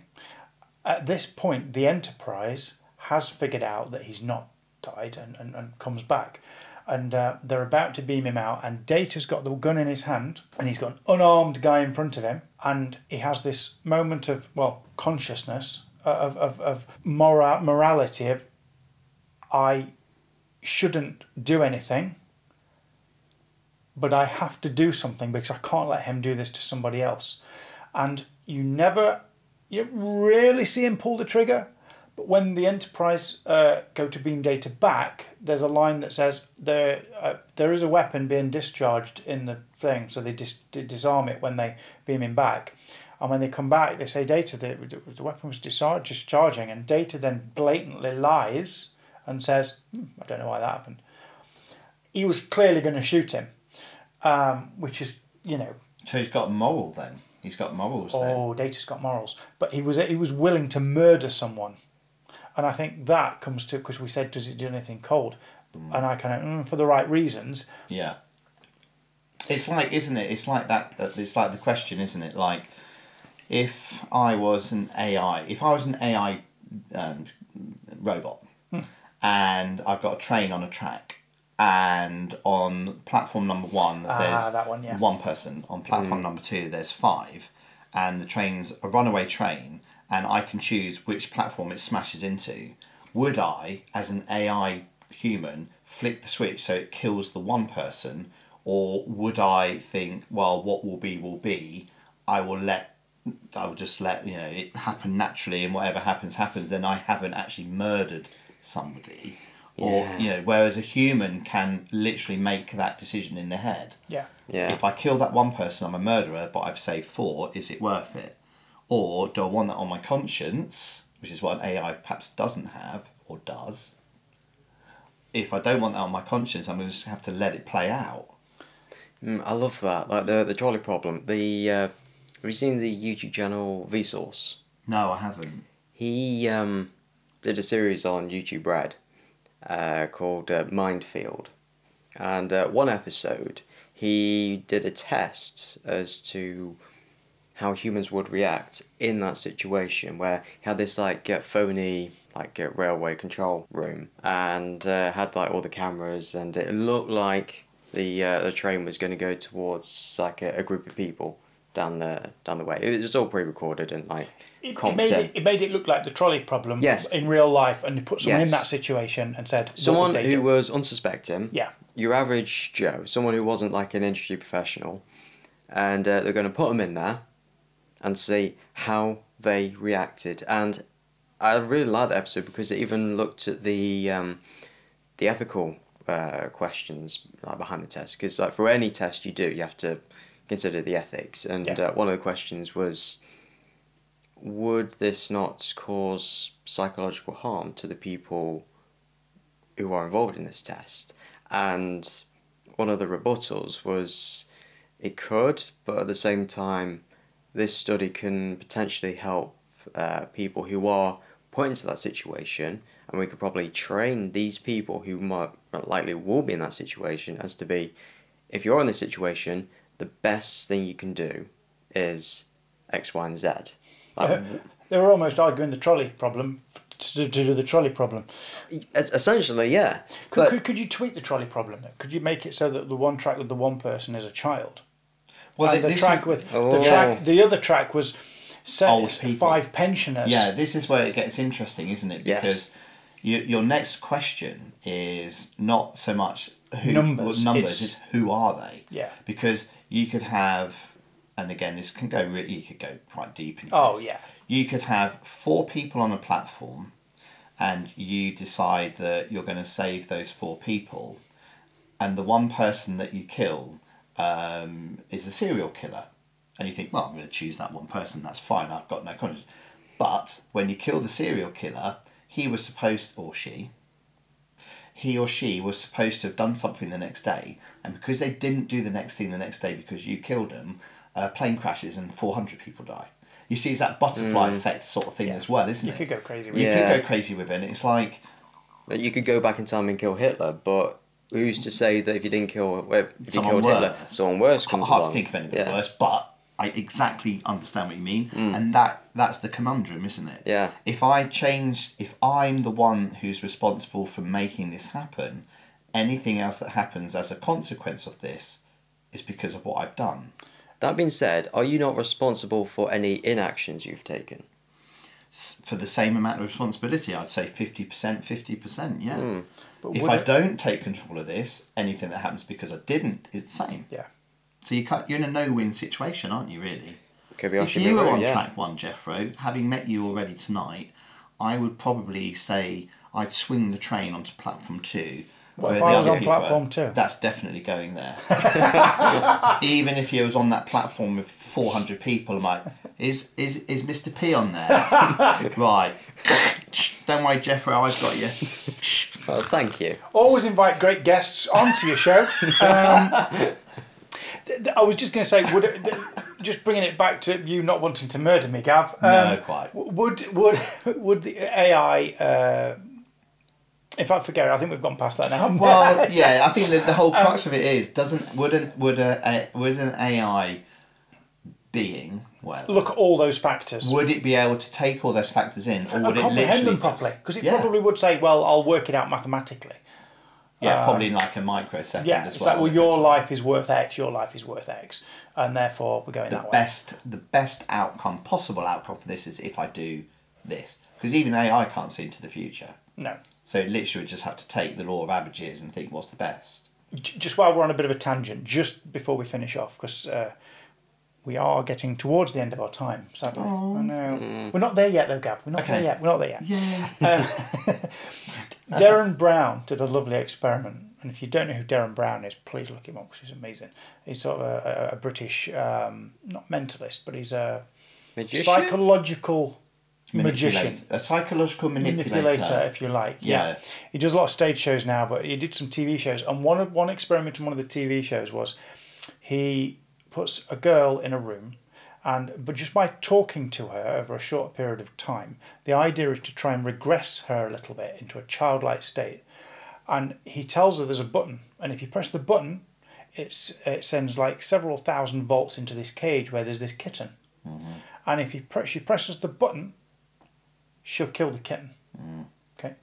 At this point, the Enterprise has figured out that he's not died and comes back. And they're about to beam him out, and Data's got the gun in his hand, and he's got an unarmed guy in front of him, and he has this moment of consciousness of morality. Of I shouldn't do anything, but I have to do something because I can't let him do this to somebody else. And you don't really see him pull the trigger. But when the Enterprise go to beam Data back, there's a line that says there is a weapon being discharged in the thing, so they disarm it when they beam him back. And when they come back, they say, "Data, the weapon was discharging," and Data then blatantly lies and says, "I don't know why that happened." He was clearly going to shoot him, which is, So he's got moral then. He's got morals then. Oh, Data's got morals, but he was willing to murder someone. And I think that comes to, because we said, does it do anything cold? and I kind of for the right reasons. Yeah. It's like, isn't it? It's like that. It's like the question, isn't it? Like, if I was an AI robot, and I've got a train on a track, and on platform number 1 there's that one, yeah. 1 person. On platform number 2 there's 5, and the train's a runaway train, and I can choose which platform it smashes into. Would I, as an AI human, flick the switch so it kills the 1 person? Or would I think, well, what will be, I will just let it happen naturally, and whatever happens, then I haven't actually murdered somebody. Yeah. Or, whereas a human can literally make that decision in their head. Yeah. Yeah. If I kill that 1 person, I'm a murderer, but I've saved 4, is it worth it? Or do I want that on my conscience, which is what an AI perhaps doesn't have, or does? If I don't want that on my conscience, I'm going to just have to let it play out. I love that. Like the trolley problem. Have you seen the YouTube channel Vsauce? No, I haven't. He did a series on YouTube Red called Minefield, and one episode he did a test as to how humans would react in that situation, where he had this phony railway control room, and had all the cameras, and it looked like the train was going to go towards a group of people down the way. It was all pre-recorded and It made it look like the trolley problem Yes. in real life, and they put someone in Yes. that situation and said, someone what would they who do? was unsuspecting. Yeah. Your average Joe, someone who wasn't an industry professional, and they're going to put them in there and see how they reacted. And I really liked that episode because it even looked at the ethical questions behind the test. Because for any test you do, you have to consider the ethics. And one of the questions was, would this not cause psychological harm to the people who are involved in this test? And one of the rebuttals was, it could, but at the same time, this study can potentially help people who are put into that situation, and we could probably train these people who might likely will be in that situation as to be, if you're in this situation, the best thing you can do is X, Y, and Z. They were almost arguing the trolley problem to do the trolley problem. Essentially, yeah. Could you tweak the trolley problem then? Could you make it so that the one track with the 1 person is a child? Well, And the other track was old people. 5 pensioners. Yeah, this is where it gets interesting, isn't it? Yes. Because your next question is not so much Numbers, it's who are they? Yeah. Because you could have, and again, this can go you could go quite deep into Oh, this. yeah. You could have 4 people on a platform, and you decide that you're going to save those 4 people, and the 1 person that you kill is a serial killer. And you think, well, I'm going to choose that 1 person, that's fine, I've got no conscience. But when you kill the serial killer, he or she was supposed to have done something the next day, and because they didn't do the next thing the next day because you killed them, a plane crashes and 400 people die. You see, it's that butterfly effect sort of thing as well, isn't it? You could go crazy with You it. could go crazy with it. It's like, You could go back in time and kill Hitler, but who's to say that if you didn't kill, Someone Hitler, worse. someone worse comes hard along? to think of anybody worse, but I exactly understand what you mean, and that's the conundrum, isn't it? Yeah. If I'm the one who's responsible for making this happen, anything else that happens as a consequence of this is because of what I've done. That being said, are you not responsible for any inactions you've taken? For the same amount of responsibility, I'd say 50%, 50%, yeah. But If I don't take control of this, anything that happens because I didn't is the same. Yeah. So you're in a no-win situation, aren't you, really? Could be If you were on track 1, Jeffro, having met you already tonight, I would probably say I'd swing the train onto platform 2. What if where the I was other on people platform were. 2? That's definitely going there. Even if you was on that platform with 400 people, I'm like, is Mr. P on there? Right. Don't worry, Jeffro, I've got you. Well, thank you. Always invite great guests onto your show. I was just going to say, just bringing it back to you not wanting to murder me, Gav. No, quite. Would the AI In fact, forget it. I think we've gone past that now. Well, yeah, I think that the whole crux of it is would an AI being look at all those factors. Would it be able to take all those factors in, or would and it comprehend literally them properly? Because it probably would say, "Well, I'll work it out mathematically." Yeah, probably in like a microsecond Yeah, as it's well. like, well, your life is worth X, your life is worth X, and therefore we're going that way. The best possible outcome for this is if I do this, because even AI can't see into the future. No. So it literally would just have to take the law of averages and think what's the best. Just while we're on a bit of a tangent, just before we finish off, because we are getting towards the end of our time, sadly. I know. We're not there yet, though, Gav. We're not there yet. We're not there yet. Yeah. Darren Brown did a lovely experiment, and if you don't know who Darren Brown is, please look him up because he's amazing. He's sort of a British, not mentalist, but he's a psychological magician. A psychological manipulator, if you like. Yeah. He does a lot of stage shows now, but he did some TV shows, and one experiment in one of the TV shows was he puts a girl in a room, but just by talking to her over a short period of time, the idea is to try and regress her a little bit into a childlike state. And he tells her there's a button, and if you press the button, it sends like several thousand volts into this cage where there's this kitten. Mm-hmm. And if she presses the button, she'll kill the kitten. Okay.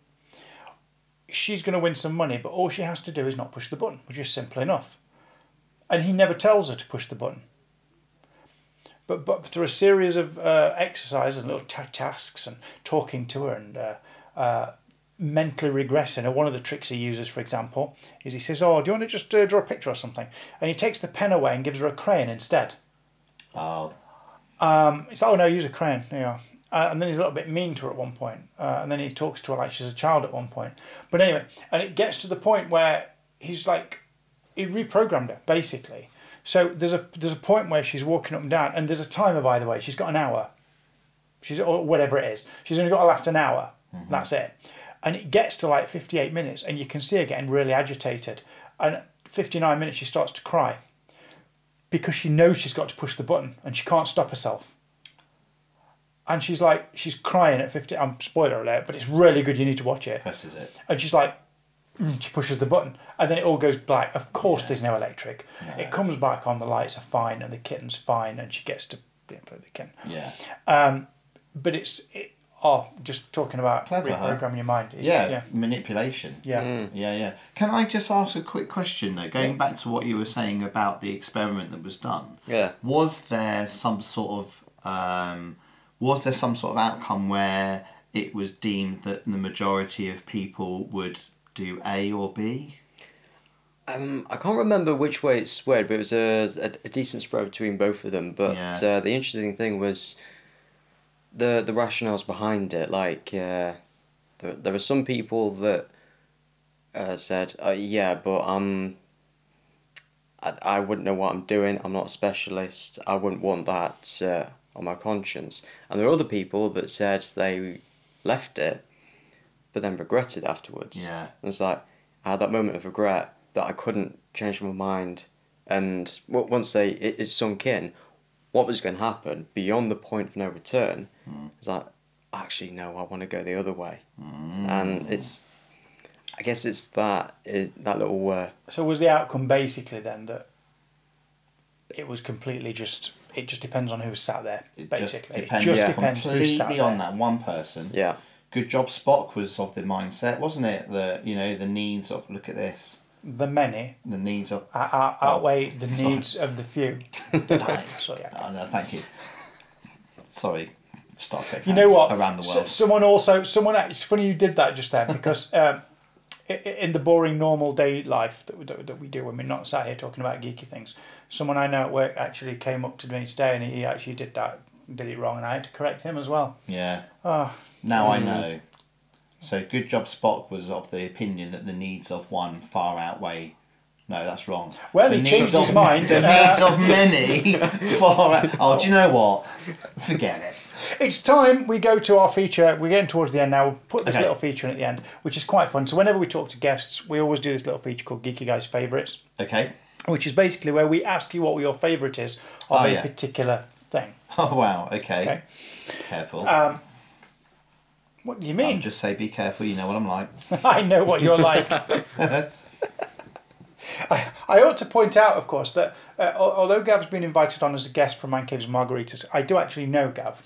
She's going to win some money, but all she has to do is not push the button, which is simple enough. And he never tells her to push the button. But through a series of exercises and little tasks and talking to her and mentally regressing her, one of the tricks he uses, for example, is he says, "Oh, do you want to just draw a picture or something?" And he takes the pen away and gives her a crayon instead. Oh. It's like, "Oh no, use a crayon." Yeah. And then he's a little bit mean to her at one point. And then he talks to her like she's a child at one point. But anyway, and it gets to the point where he's like, he reprogrammed her, basically. So there's a point where she's walking up and down, and there's a timer, by the way. She's got an hour. Or whatever it is. She's only got to last an hour. Mm-hmm. That's it. And it gets to like 58 minutes, and you can see her getting really agitated. And at 59 minutes, she starts to cry. Because she knows she's got to push the button, and she can't stop herself. And she's crying at 50. Spoiler alert, but it's really good. You need to watch it. Presses it. And she's like, she pushes the button, and then it all goes black. Of course, there's no electric. No. It comes back on. The lights are fine, and the kitten's fine, and she gets to play the kitten. Yeah. But just talking about clever, reprogramming your mind. Manipulation. Yeah. Yeah. Can I just ask a quick question though? Going back to what you were saying about the experiment that was done. Yeah. Was there some sort of outcome where it was deemed that the majority of people would do A or B? I can't remember which way it spread, but it was a decent spread between both of them. But the interesting thing was the rationales behind it. Like there were some people that said, but I wouldn't know what I'm doing. I'm not a specialist. I wouldn't want that on my conscience. And there were other people that said they left it, but then regretted afterwards. Yeah. And it's like, I had that moment of regret that I couldn't change my mind. And once it sunk in, what was going to happen beyond the point of no return, is like, actually, no, I want to go the other way. And I guess it's that little... So was the outcome basically then that it was completely just... It just depends on who's sat there, basically. It just depends who's sat there. Completely on that one person. Yeah. Good job Spock was of the mindset, wasn't it? The needs of, look at this. The many. The needs of... outweigh the needs of the few. Sorry. Oh, no, thank you. Sorry. Star Trek you know what? Around the world. Someone, it's funny you did that just then, because in the boring normal day life that we do when we're not sat here talking about geeky things, someone I know at work actually came up to me today and he actually did it wrong, and I had to correct him as well. Yeah. Now I know. So good job Spock was of the opinion that the needs of one far outweigh... No, that's wrong. Well, he changed his mind. The needs of many far out... Oh, do you know what? Forget it. It's time we go to our feature. We're getting towards the end now. We'll put this little feature in at the end, which is quite fun. So whenever we talk to guests, we always do this little feature called Geeky Guys Favourites. Okay. Which is basically where we ask you what your favourite is of a particular thing. Oh, wow. Okay. Careful. What do you I'll mean? just say be careful, you know what I'm like. I know what you're like. I ought to point out, of course, that although Gav's been invited on as a guest from Man Caves Margaritas, I do actually know Gav.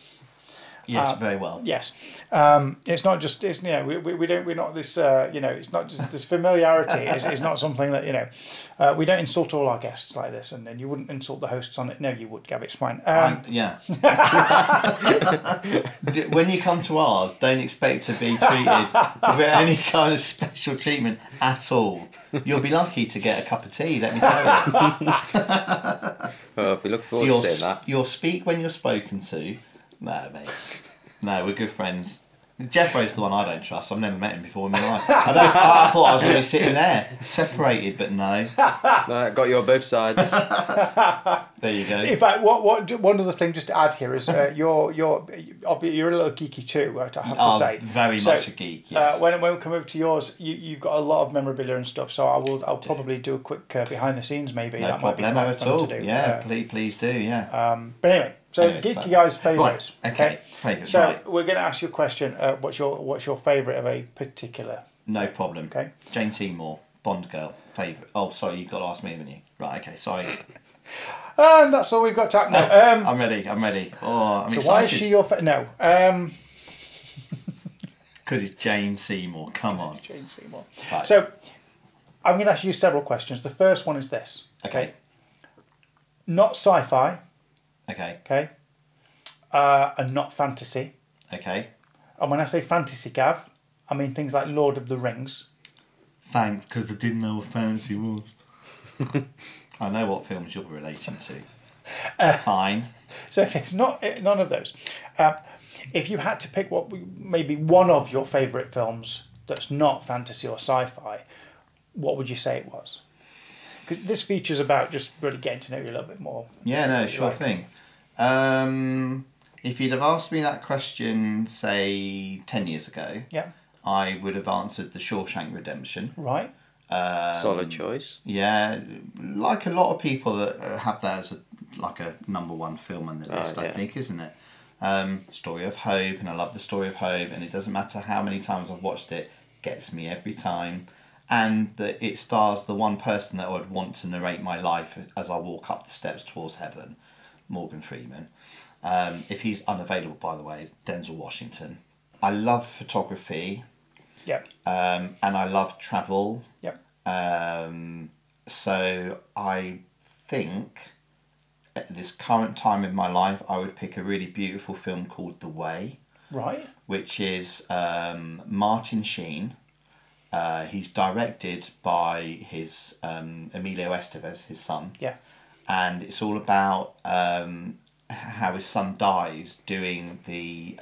Yes, very well. Yes, it's not just we're not this it's not just this familiarity. It's not something that we don't insult all our guests like this, and you wouldn't insult the hosts on it. No, you would, Gav. It's fine. Yeah. When you come to ours, don't expect to be treated with any kind of special treatment at all. You'll be lucky to get a cup of tea, let me tell you. I'll be looking forward to seeing that. You'll speak when you're spoken to. No, mate. No, we're good friends. Jeffrey's the one I don't trust. I've never met him before in my life. I thought I was going to be sitting there, separated, but no. No, got you on both sides. There you go. In fact, one other thing just to add here is you're a little geeky too. I have to say. Very much a geek. Yes. When we come over to yours, you've got a lot of memorabilia and stuff. So I'll probably do a quick behind the scenes maybe. No that problem might be quite at fun all. to do. Yeah, please do. Yeah. But anyway. So geeky guys' favourites. Right, okay. Favourites. So right. we're going to ask you a question. What's your favourite of a particular? No problem. Okay. Jane Seymour, Bond girl, favourite. Oh, sorry, you've got to ask me, haven't you? Right. Okay. Sorry. And that's all we've got time now. I'm ready. Oh, I'm so excited. why is she your no? Because it's Jane Seymour. Come on. It's Jane Seymour. Right. So I'm going to ask you several questions. The first one is this. Okay. Not sci-fi. Okay. Okay. And not fantasy. Okay. And when I say fantasy, Gav, I mean things like Lord of the Rings. Thanks, because I didn't know what fantasy was. I know what films you're relating to. Fine. So if it's not none of those, if you had to pick maybe one of your favourite films that's not fantasy or sci-fi, what would you say it was? Because this feature's about just really getting to know you a little bit more. Yeah, no, sure thing. If you'd have asked me that question, say, 10 years ago, Yeah. I would have answered The Shawshank Redemption. Right. Solid choice. Yeah, like a lot of people that have that as a number one film on the list, yeah. I think, isn't it? Story of hope, and I love the story of hope, and it doesn't matter how many times I've watched it, gets me every time. And that it stars the one person that I would want to narrate my life as I walk up the steps towards heaven, Morgan Freeman. If he's unavailable, by the way, Denzel Washington. I love photography. Yep. And I love travel. Yep. So I think at this current time in my life, I would pick a really beautiful film called The Way. Right. Which is Martin Sheen. He's directed by his Emilio Estevez, his son. Yeah. And it's all about how his son dies doing the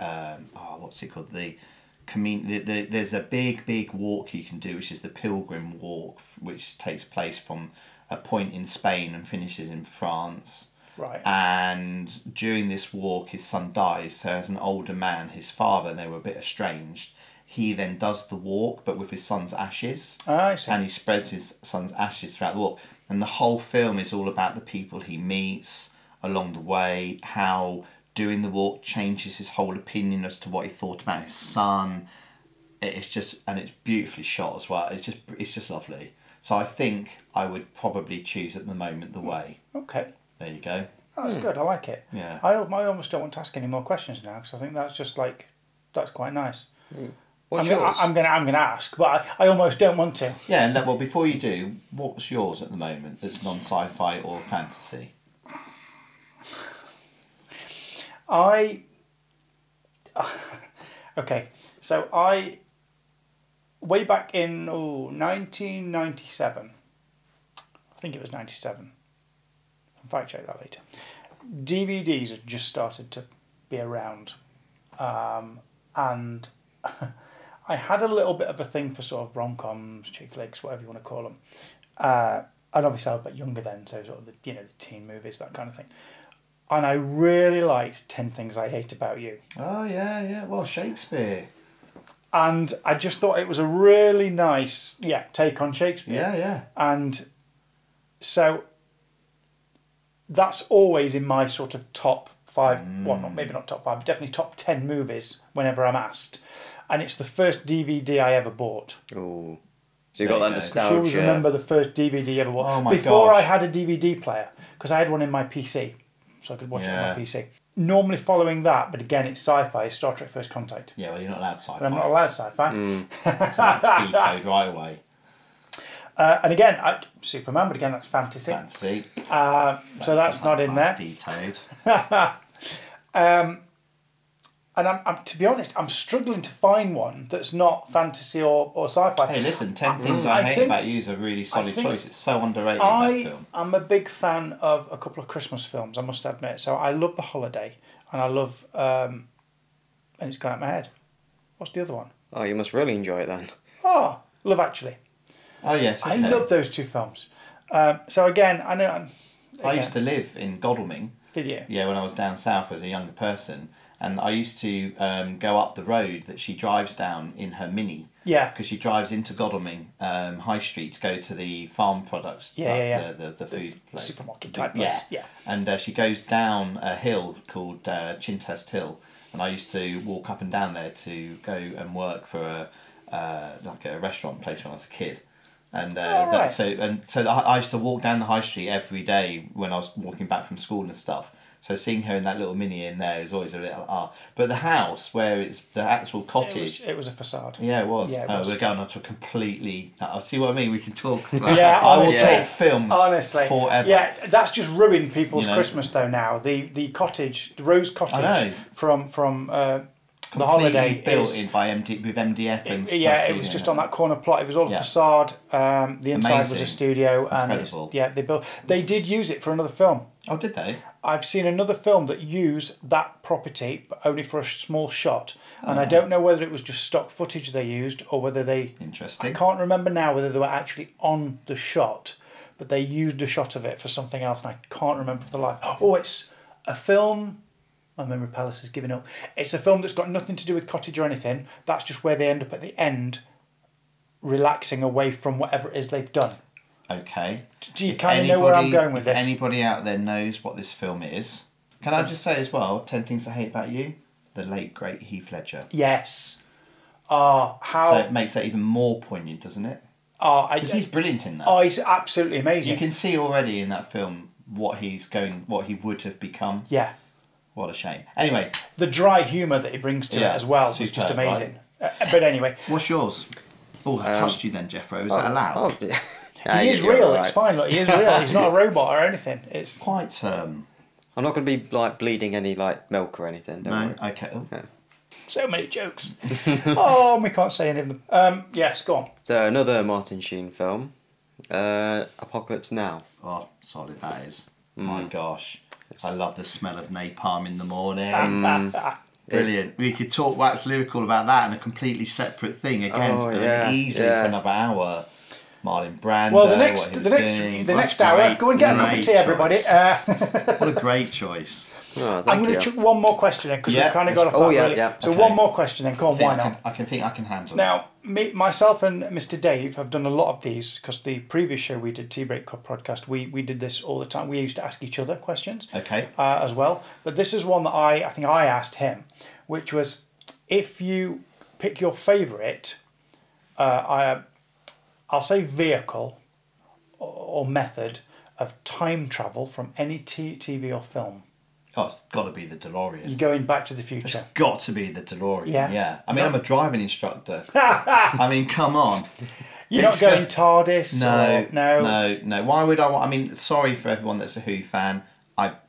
what's it called, there's a big walk you can do, which is the Pilgrim Walk, which takes place from a point in Spain and finishes in France. Right. And during this walk his son dies, so as an older man, his father, and they were a bit estranged, he then does the walk but with his son's ashes. I see. And he spreads his son's ashes throughout the walk, and the whole film is all about the people he meets along the way, how doing the walk changes his whole opinion as to what he thought about his son. It's beautifully shot as well. It's just lovely. So I think I would probably choose at the moment The Way. Okay. There you go. Oh, that's good. I like it. Yeah. I almost don't want to ask any more questions now because I think that's just that's quite nice. What's I'm yours? gonna ask, but I almost don't want to. Yeah, and well, before you do, what's yours at the moment that's non-sci-fi or fantasy? Okay, so way back in 1997, I think it was 97. I'll fact check that later. DVDs had just started to be around, and I had a little bit of a thing for sort of rom-coms, chick flicks, whatever you want to call them. And obviously I was a bit younger then, so sort of the teen movies, that kind of thing. And I really liked 10 Things I Hate About You. Oh, yeah. Well, Shakespeare. And I just thought it was a really nice, take on Shakespeare. Yeah. And so that's always in my sort of top 5, well, maybe not top 5, but definitely top 10 movies whenever I'm asked. and it's the first DVD I ever bought. Ooh. So you There got you that go. nostalgia. I always remember the first DVD I ever bought. Oh my Before I gosh. had a DVD player, because I had one in my PC, so I could watch it on Yeah. my PC. Normally following that, but again, it's sci-fi, it's Star Trek First Contact. Yeah, well, you're not allowed sci-fi. But I'm not allowed sci-fi. So that's vetoed right away. And again, Superman, but again, that's fantasy. Fancy. So that's not in there. Vetoed. And I'm to be honest, I'm struggling to find one that's not fantasy or sci-fi. Hey, listen, 10 Things I Hate think- About You is a really solid think choice. It's so underrated, that I film. am a big fan of a couple of Christmas films, I must admit. So I love The Holiday, and I love, and it's gone out my head. What's the other one? Oh, you must really enjoy it then. Oh, Love Actually. Oh, yes. I okay. love those two films. So again, I know. I used to live in Godalming. Did you? Yeah, when I was down south as a younger person. And I used to go up the road that she drives down in her Mini. Yeah. Because she drives into Godalming High Street to go to the farm products. Yeah. The food place. Supermarket type place. Yeah. And she goes down a hill called Chintest Hill. And I used to walk up and down there to go and work for a restaurant place when I was a kid. And right. so I used to walk down the high street every day when I was walking back from school and stuff. So seeing her in that little Mini in there is always a little But the house where it's the actual cottage. It was a facade. Yeah, it was. Yeah, it was. We're going on to a completely. See what I mean? We can talk. Yeah, I will honestly. talk films Honestly, forever. yeah, that's just ruined people's You know? Christmas though. Now the cottage, the Rose I know. Cottage from the Completely Holiday built is, in by with MDF and stuff. yeah, it was just on that corner plot. It was all a Yeah. facade. The inside was a Amazing. studio, and it's, Incredible. yeah, they did use it for another film. Oh, did they? I've seen another film that used that property, but only for a small shot. And Oh. I don't know whether it was just stock footage they used or whether they. Interesting. I can't remember now whether they were actually on the shot, but they used a shot of it for something else, and I can't remember for the life. Oh, it's a film. My memory palace is giving up. It's a film that's got nothing to do with cottage or anything. That's just where they end up at the end, relaxing away from whatever it is they've done. Okay. Do you If kind of know where I'm anybody- going with if this? anybody out there knows what this film is, can I just say as well, 10 Things I Hate About You? The late, great Heath Ledger. Yes. So How? it makes it even more poignant, doesn't it? Because he's brilliant in that. Oh, he's absolutely amazing. You can see already in that film what he would have become. Yeah. What a shame. Anyway, The dry humour that he brings to Yeah, it as well was just superb, amazing. But anyway, what's yours? Oh, I touched you then, Jeffro. Is that allowed? Oh, he is real. It's fine. Look, he is real. He's not a robot or anything. It's Quite. I'm not going to be like bleeding any like milk or anything. Don't No. worry. Okay. Oh. so many jokes. Oh, we can't say any of them. Yes, go on. So another Martin Sheen film, Apocalypse Now. Oh, solid that is. My gosh. I love the smell of napalm in the morning. Mm. Brilliant. We could talk wax lyrical about that and a completely separate thing again. Oh, for yeah, easily yeah. for another hour. Marlon Brando. Well, the what next he was doing. the Well, next that's hour. great, Go and get a cup of great tea, everybody. choice. What a great choice. Oh, I'm thank going you. to chuck one more question then because Yeah. we've kind of got off Oh, that yeah, really. yeah. So Okay. one more question then. Go on, why not? I can think I can handle it. Now, myself and Mr. Dave have done a lot of these because the previous show we did, Tea Break Cup podcast, we did this all the time. We used to ask each other questions Okay. as well. But this is one that I think I asked him, which was if you pick your favourite, I'll say vehicle or method of time travel from any TV or film. Oh, it's got to be the DeLorean. You're going back to the future. Got to be the DeLorean. Yeah. Yeah. I mean, I'm a driving instructor. I mean, come on. You're not going TARDIS? No, no. no. Why would I want? I mean, sorry for everyone that's a Who fan.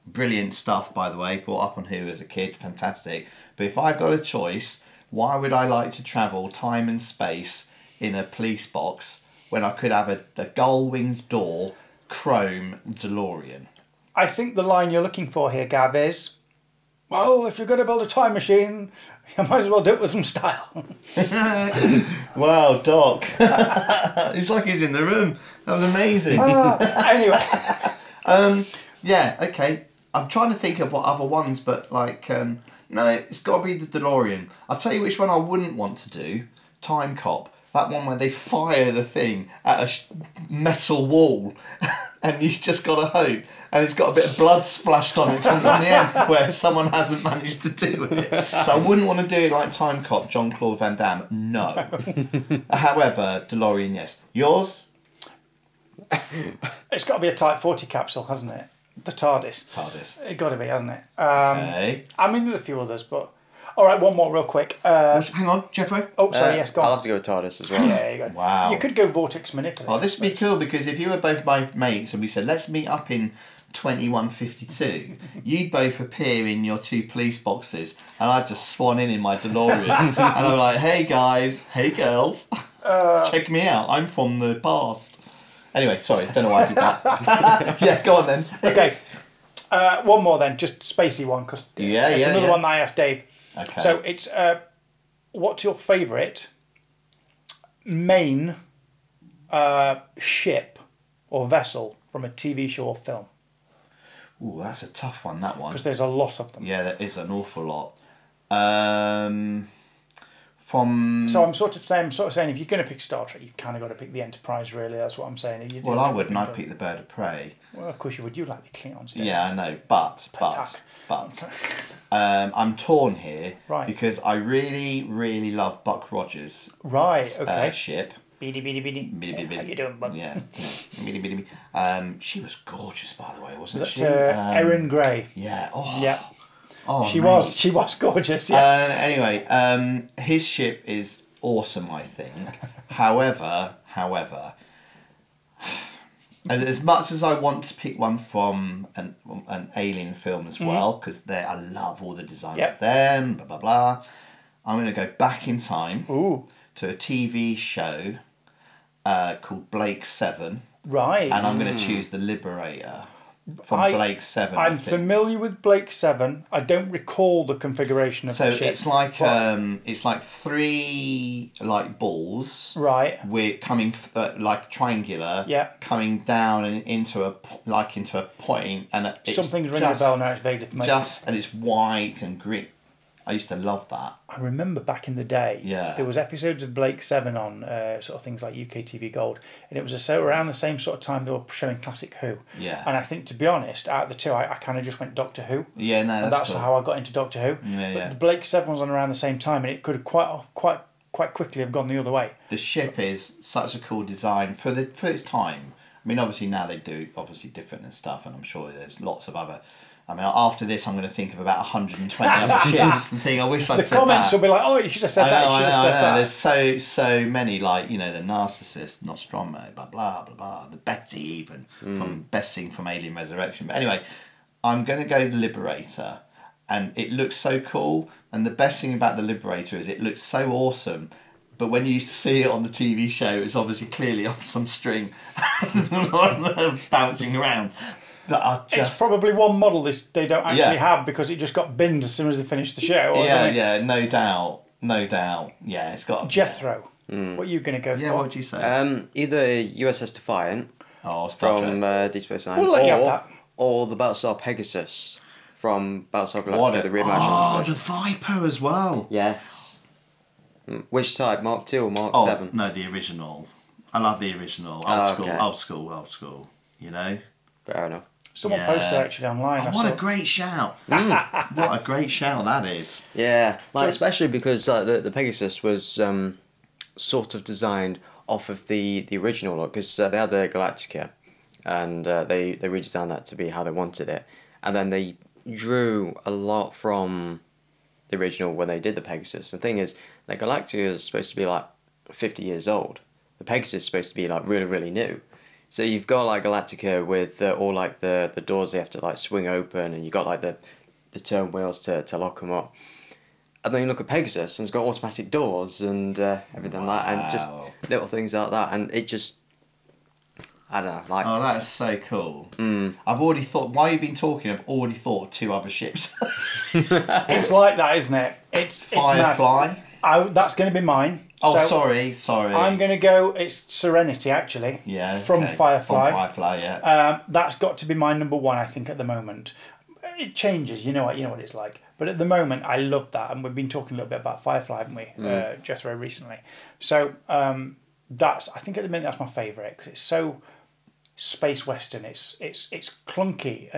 Brilliant stuff, by the way. Brought up on Who as a kid, fantastic. But if I've got a choice, why would I like to travel time and space in a police box when I could have a gull-winged door, chrome DeLorean? I think the line you're looking for here, Gav, is, well, if you're going to build a time machine, you might as well do it with some style. Wow, Doc. It's like he's in the room. That was amazing. Anyway. Yeah, okay. I'm trying to think of what other ones, but like, no, it's got to be the DeLorean. I'll tell you which one I wouldn't want to do. Time Cop. That one where they fire the thing at a metal wall, and you just got to hope, and it's got a bit of blood splashed on it from the end where someone hasn't managed to do it. So I wouldn't want to do it like Time Cop, Jean-Claude Van Damme. No. However, DeLorean, yes. Yours? It's got to be a Type 40 capsule, hasn't it? The TARDIS. TARDIS. It's got to be, hasn't it? Okay. I mean, there's a few others, but... All right, one more real quick. Hang on, Jeffrey. Oh, sorry, yes, go on. I'll have to go with TARDIS as well. Yeah, there you go. Wow. You could go Vortex Manipulator. Oh, this would be cool, because if you were both my mates and we said, let's meet up in 2152, you'd both appear in your 2 police boxes, and I'd just swan in my DeLorean. And I'm like, hey guys, hey girls, check me out, I'm from the past. Anyway, sorry, don't know why I did that. Yeah, go on then. Okay. One more then, just spacey one, because it's another one that I asked Dave. Okay. So it's, what's your favourite main ship or vessel from a TV show or film? Ooh, that's a tough one, that one. Because there's a lot of them. Yeah, there is an awful lot. From... So I'm sort of saying if you're going to pick Star Trek, you've kind of got to pick the Enterprise, really. That's what I'm saying. Well, I wouldn't. I'd pick the Bird of Prey. Well, of course you would. You like the Klingons, don't Yeah, I know. But I'm torn here. Right. Because I really, really love Buck Rogers' Right, okay. ship. Beady, beady, beady. Biddy, biddy, How you doing, bud? Yeah. Biddy, biddy, biddy. She was gorgeous, by the way, wasn't Was she? that Erin Gray? Yeah. Oh. Yeah. Oh, She mate. was gorgeous, yes. Anyway, his ship is awesome, I think. However, and as much as I want to pick one from an Alien film as well, because I love all the designs of them, blah, blah, blah, I'm going to go back in time to a TV show called Blake 7. Right. And I'm going to choose the Liberator from Blake 7. I'm familiar with Blake 7. I don't recall the configuration of the ship. So it's like 3 like balls. Right. We're coming like triangular. Yeah. Coming down and into a point, and it's Something's ringing a bell now. It's vaguely familiar. and it's white and green. I used to love that. I remember back in the day, Yeah. there was episodes of Blake 7 on sort of things like UK TV Gold, and it was around the same sort of time they were showing Classic Who. Yeah. And I think, to be honest, out of the two, I kind of just went Doctor Who. Yeah, no, And that's cool. how I got into Doctor Who. Yeah, but the Blake 7 was on around the same time, and it could have quite quickly have gone the other way. The ship is such a cool design for its time. I mean, obviously now they do obviously different and stuff, and I'm sure there's lots of other. I mean, after this, I'm going to think of about 120 other ships and think, I wish I'd said that. The comments will be like, oh, you should have said that, you should have said that. There's so many, like, you know, the Narcissist, Nostromo, blah, blah, blah, blah, the Betty even, from Bessing from Alien Resurrection. But anyway, I'm going to go the Liberator, and it looks so cool, and the best thing about the Liberator is it looks so awesome, but when you see it on the TV show, it's obviously clearly on some string bouncing around. It's probably one model they don't actually have because it just got binned as soon as they finished the show. Or something. Yeah, no doubt. Yeah, it's got Jethro. What are you going to go for? Yeah, what would you say? Either USS Defiant from Deep Space Nine, We'll let you have that. or the Battlestar Pegasus from Battlestar Galactica, the reimagined version. The Viper as well. Yes. Which type, Mark II or Mark 7? No, the original. I love the original. Old school, you know? Fair enough. Someone posted actually online. What a great shout. What a great shout that is. Yeah, like especially because the Pegasus was sort of designed off of the original look, because they had the Galactica, and they redesigned that to be how they wanted it, and then they drew a lot from the original when they did the Pegasus. The thing is, the Galactica is supposed to be like 50 years old. The Pegasus is supposed to be like really, really new. So you've got like Galactica with all like the doors they have to like swing open, and you've got like the turn wheels to lock them up. And then you look at Pegasus, and it's got automatic doors and everything like that, and just little things like that, and it just, I don't know, like. Oh, that is so cool. I've already thought, while you've been talking, I've already thought of 2 other ships. It's like that, isn't it? It's Firefly. That's going to be mine. Oh, so sorry. I'm going to go, it's Serenity actually. Yeah. From Firefly. From Firefly, yeah. That's got to be my number 1, I think, at the moment. it changes. You know what it's like. But at the moment, I love that, and we've been talking a little bit about Firefly, haven't we, Jethro, recently? So I think at the minute that's my favourite because it's so space western. It's clunky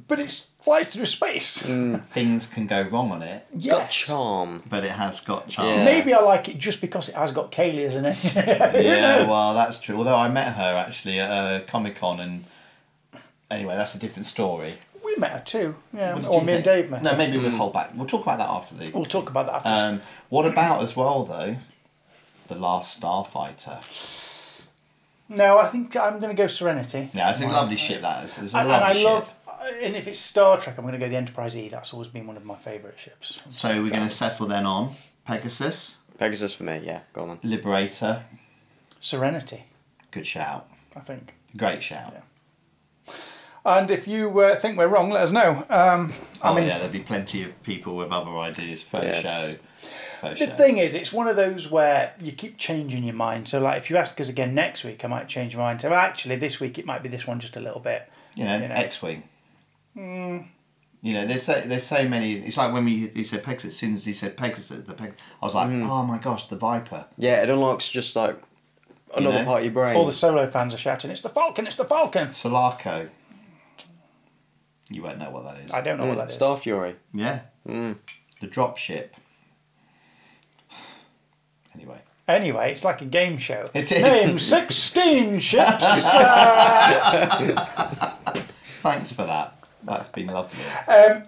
but it's flies through space. Things can go wrong on it. It's got charm. But it has got charm. Yeah. Maybe I like it just because it has got Kaylee, isn't it? Yeah, well, that's true. Although I met her actually at Comic-Con, and anyway, that's a different story. We met her too. Yeah, What did or you me and think? Dave met No, her. maybe we'll hold back. We'll talk about that after the... We'll talk about that after. What about as well, though, The Last Starfighter? No, I think I'm going to go Serenity. Yeah, it's a lovely ship, that is. It's a And lovely I ship. love, and if it's Star Trek, I'm going to go the Enterprise E. That's always been one of my favourite ships. So we're going to settle then on Pegasus, Pegasus for me, yeah. Go on then. Liberator. Serenity, Good shout. I think. Great shout. Yeah. And if you think we're wrong, let us know. I mean, yeah, there'll be plenty of people with other ideas for the Yes. show. the thing is, it's one of those where you keep changing your mind. So, like, if you ask us again next week, I might change my mind. So, actually, this week it might be this one just a little bit. You know, X-Wing. You know, there's so many. It's like when you said Pegasus. As soon as you said Pegasus, I was like, oh my gosh, the Viper. Yeah, it unlocks just like another know, part of your brain. All the Solo fans are shouting, "It's the Falcon! It's the Falcon!" Sulaco. You won't know what that is. I don't know what that is. Star Fury. Yeah. The dropship. Anyway. Anyway, it's like a game show. It is. Name 16 ships. Thanks for that. That's been lovely.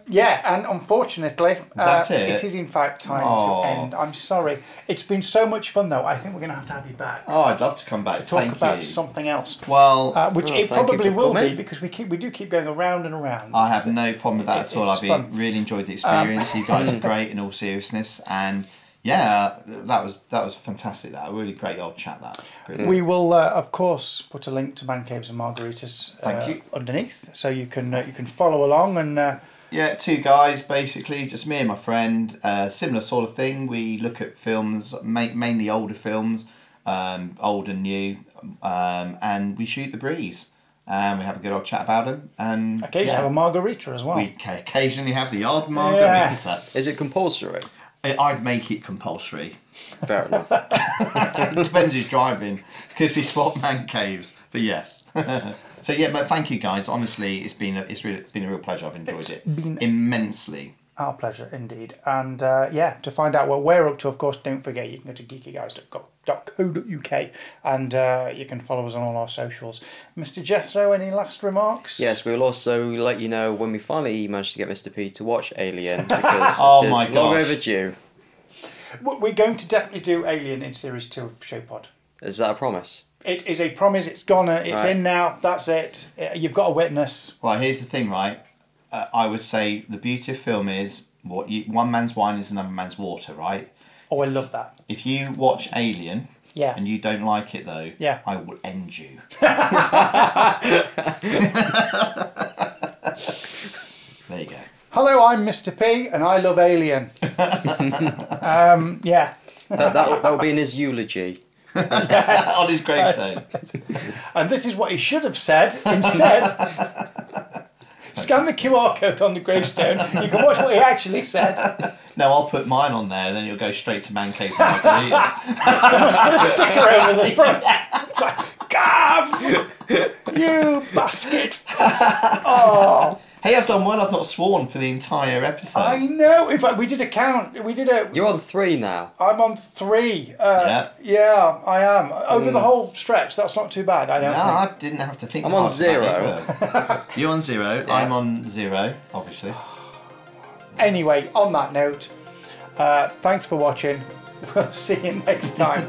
Yeah, and unfortunately, that it? it is in fact time Oh. to end. I'm sorry. It's been so much fun, though. I think we're going to have you back. Oh, I'd love to come back. Talk Thank about you. something else. Well, Which Oh, it thank you probably for will be coming. because we do keep going around and around. I have no problem with that at all. It's I've fun. really enjoyed the experience. You guys are great in all seriousness, and yeah, that was fantastic. That a really great old chat. That brilliant. We will, of course, put a link to Man Caves and Margaritas Thank you. underneath, so you can follow along and. Yeah, two guys basically, just me and my friend. Similar sort of thing. We look at films, mainly older films, old and new, and we shoot the breeze. And we have a good old chat about them. And Occasionally have a margarita as well. we occasionally have the odd margarita. Yes. Is it compulsory? I'd make it compulsory. Fair enough. It depends who's driving, because we swap man caves. But yes. So yeah, but thank you guys. Honestly, it's been a real pleasure. I've enjoyed it immensely. Our pleasure indeed. And to find out what we're up to, of course, don't forget you can go to geekyguys.co.uk and you can follow us on all our socials. Mr. Jethro, any last remarks? Yes, we'll also let you know when we finally manage to get Mr. P to watch Alien because Oh it is my long gosh. overdue. We're going to definitely do Alien in Series 2 of Showpod. Is that a promise? It is a promise. It's it's Right. in now. That's it. You've got a witness. Well, here's the thing, right? I would say the beauty of film is one man's wine is another man's water, right? Oh, I love that. If you watch Alien Yeah. and you don't like it though, Yeah. I will end you. There you go. Hello, I'm Mr. P and I love Alien. Yeah. That would be in his eulogy. On his gravestone. And this is what he should have said instead. Scan the QR code on the gravestone. You can watch what he actually said. No, I'll put mine on there, and then it'll go straight to Man Caves Margaritas. Someone's put a sticker over the front. It's like, Gav! You basket! Oh, Hey, I've done well. I've not sworn for the entire episode. I know. In fact, we did a count. You're on 3 now. I'm on 3. Yeah. Yeah, I am. Over the whole stretch, that's not too bad, I don't No, think. I didn't have to think. I'm on hard about 0. it either. You're on 0. Yeah. I'm on 0, obviously. Anyway, on that note, thanks for watching. We'll see you next time.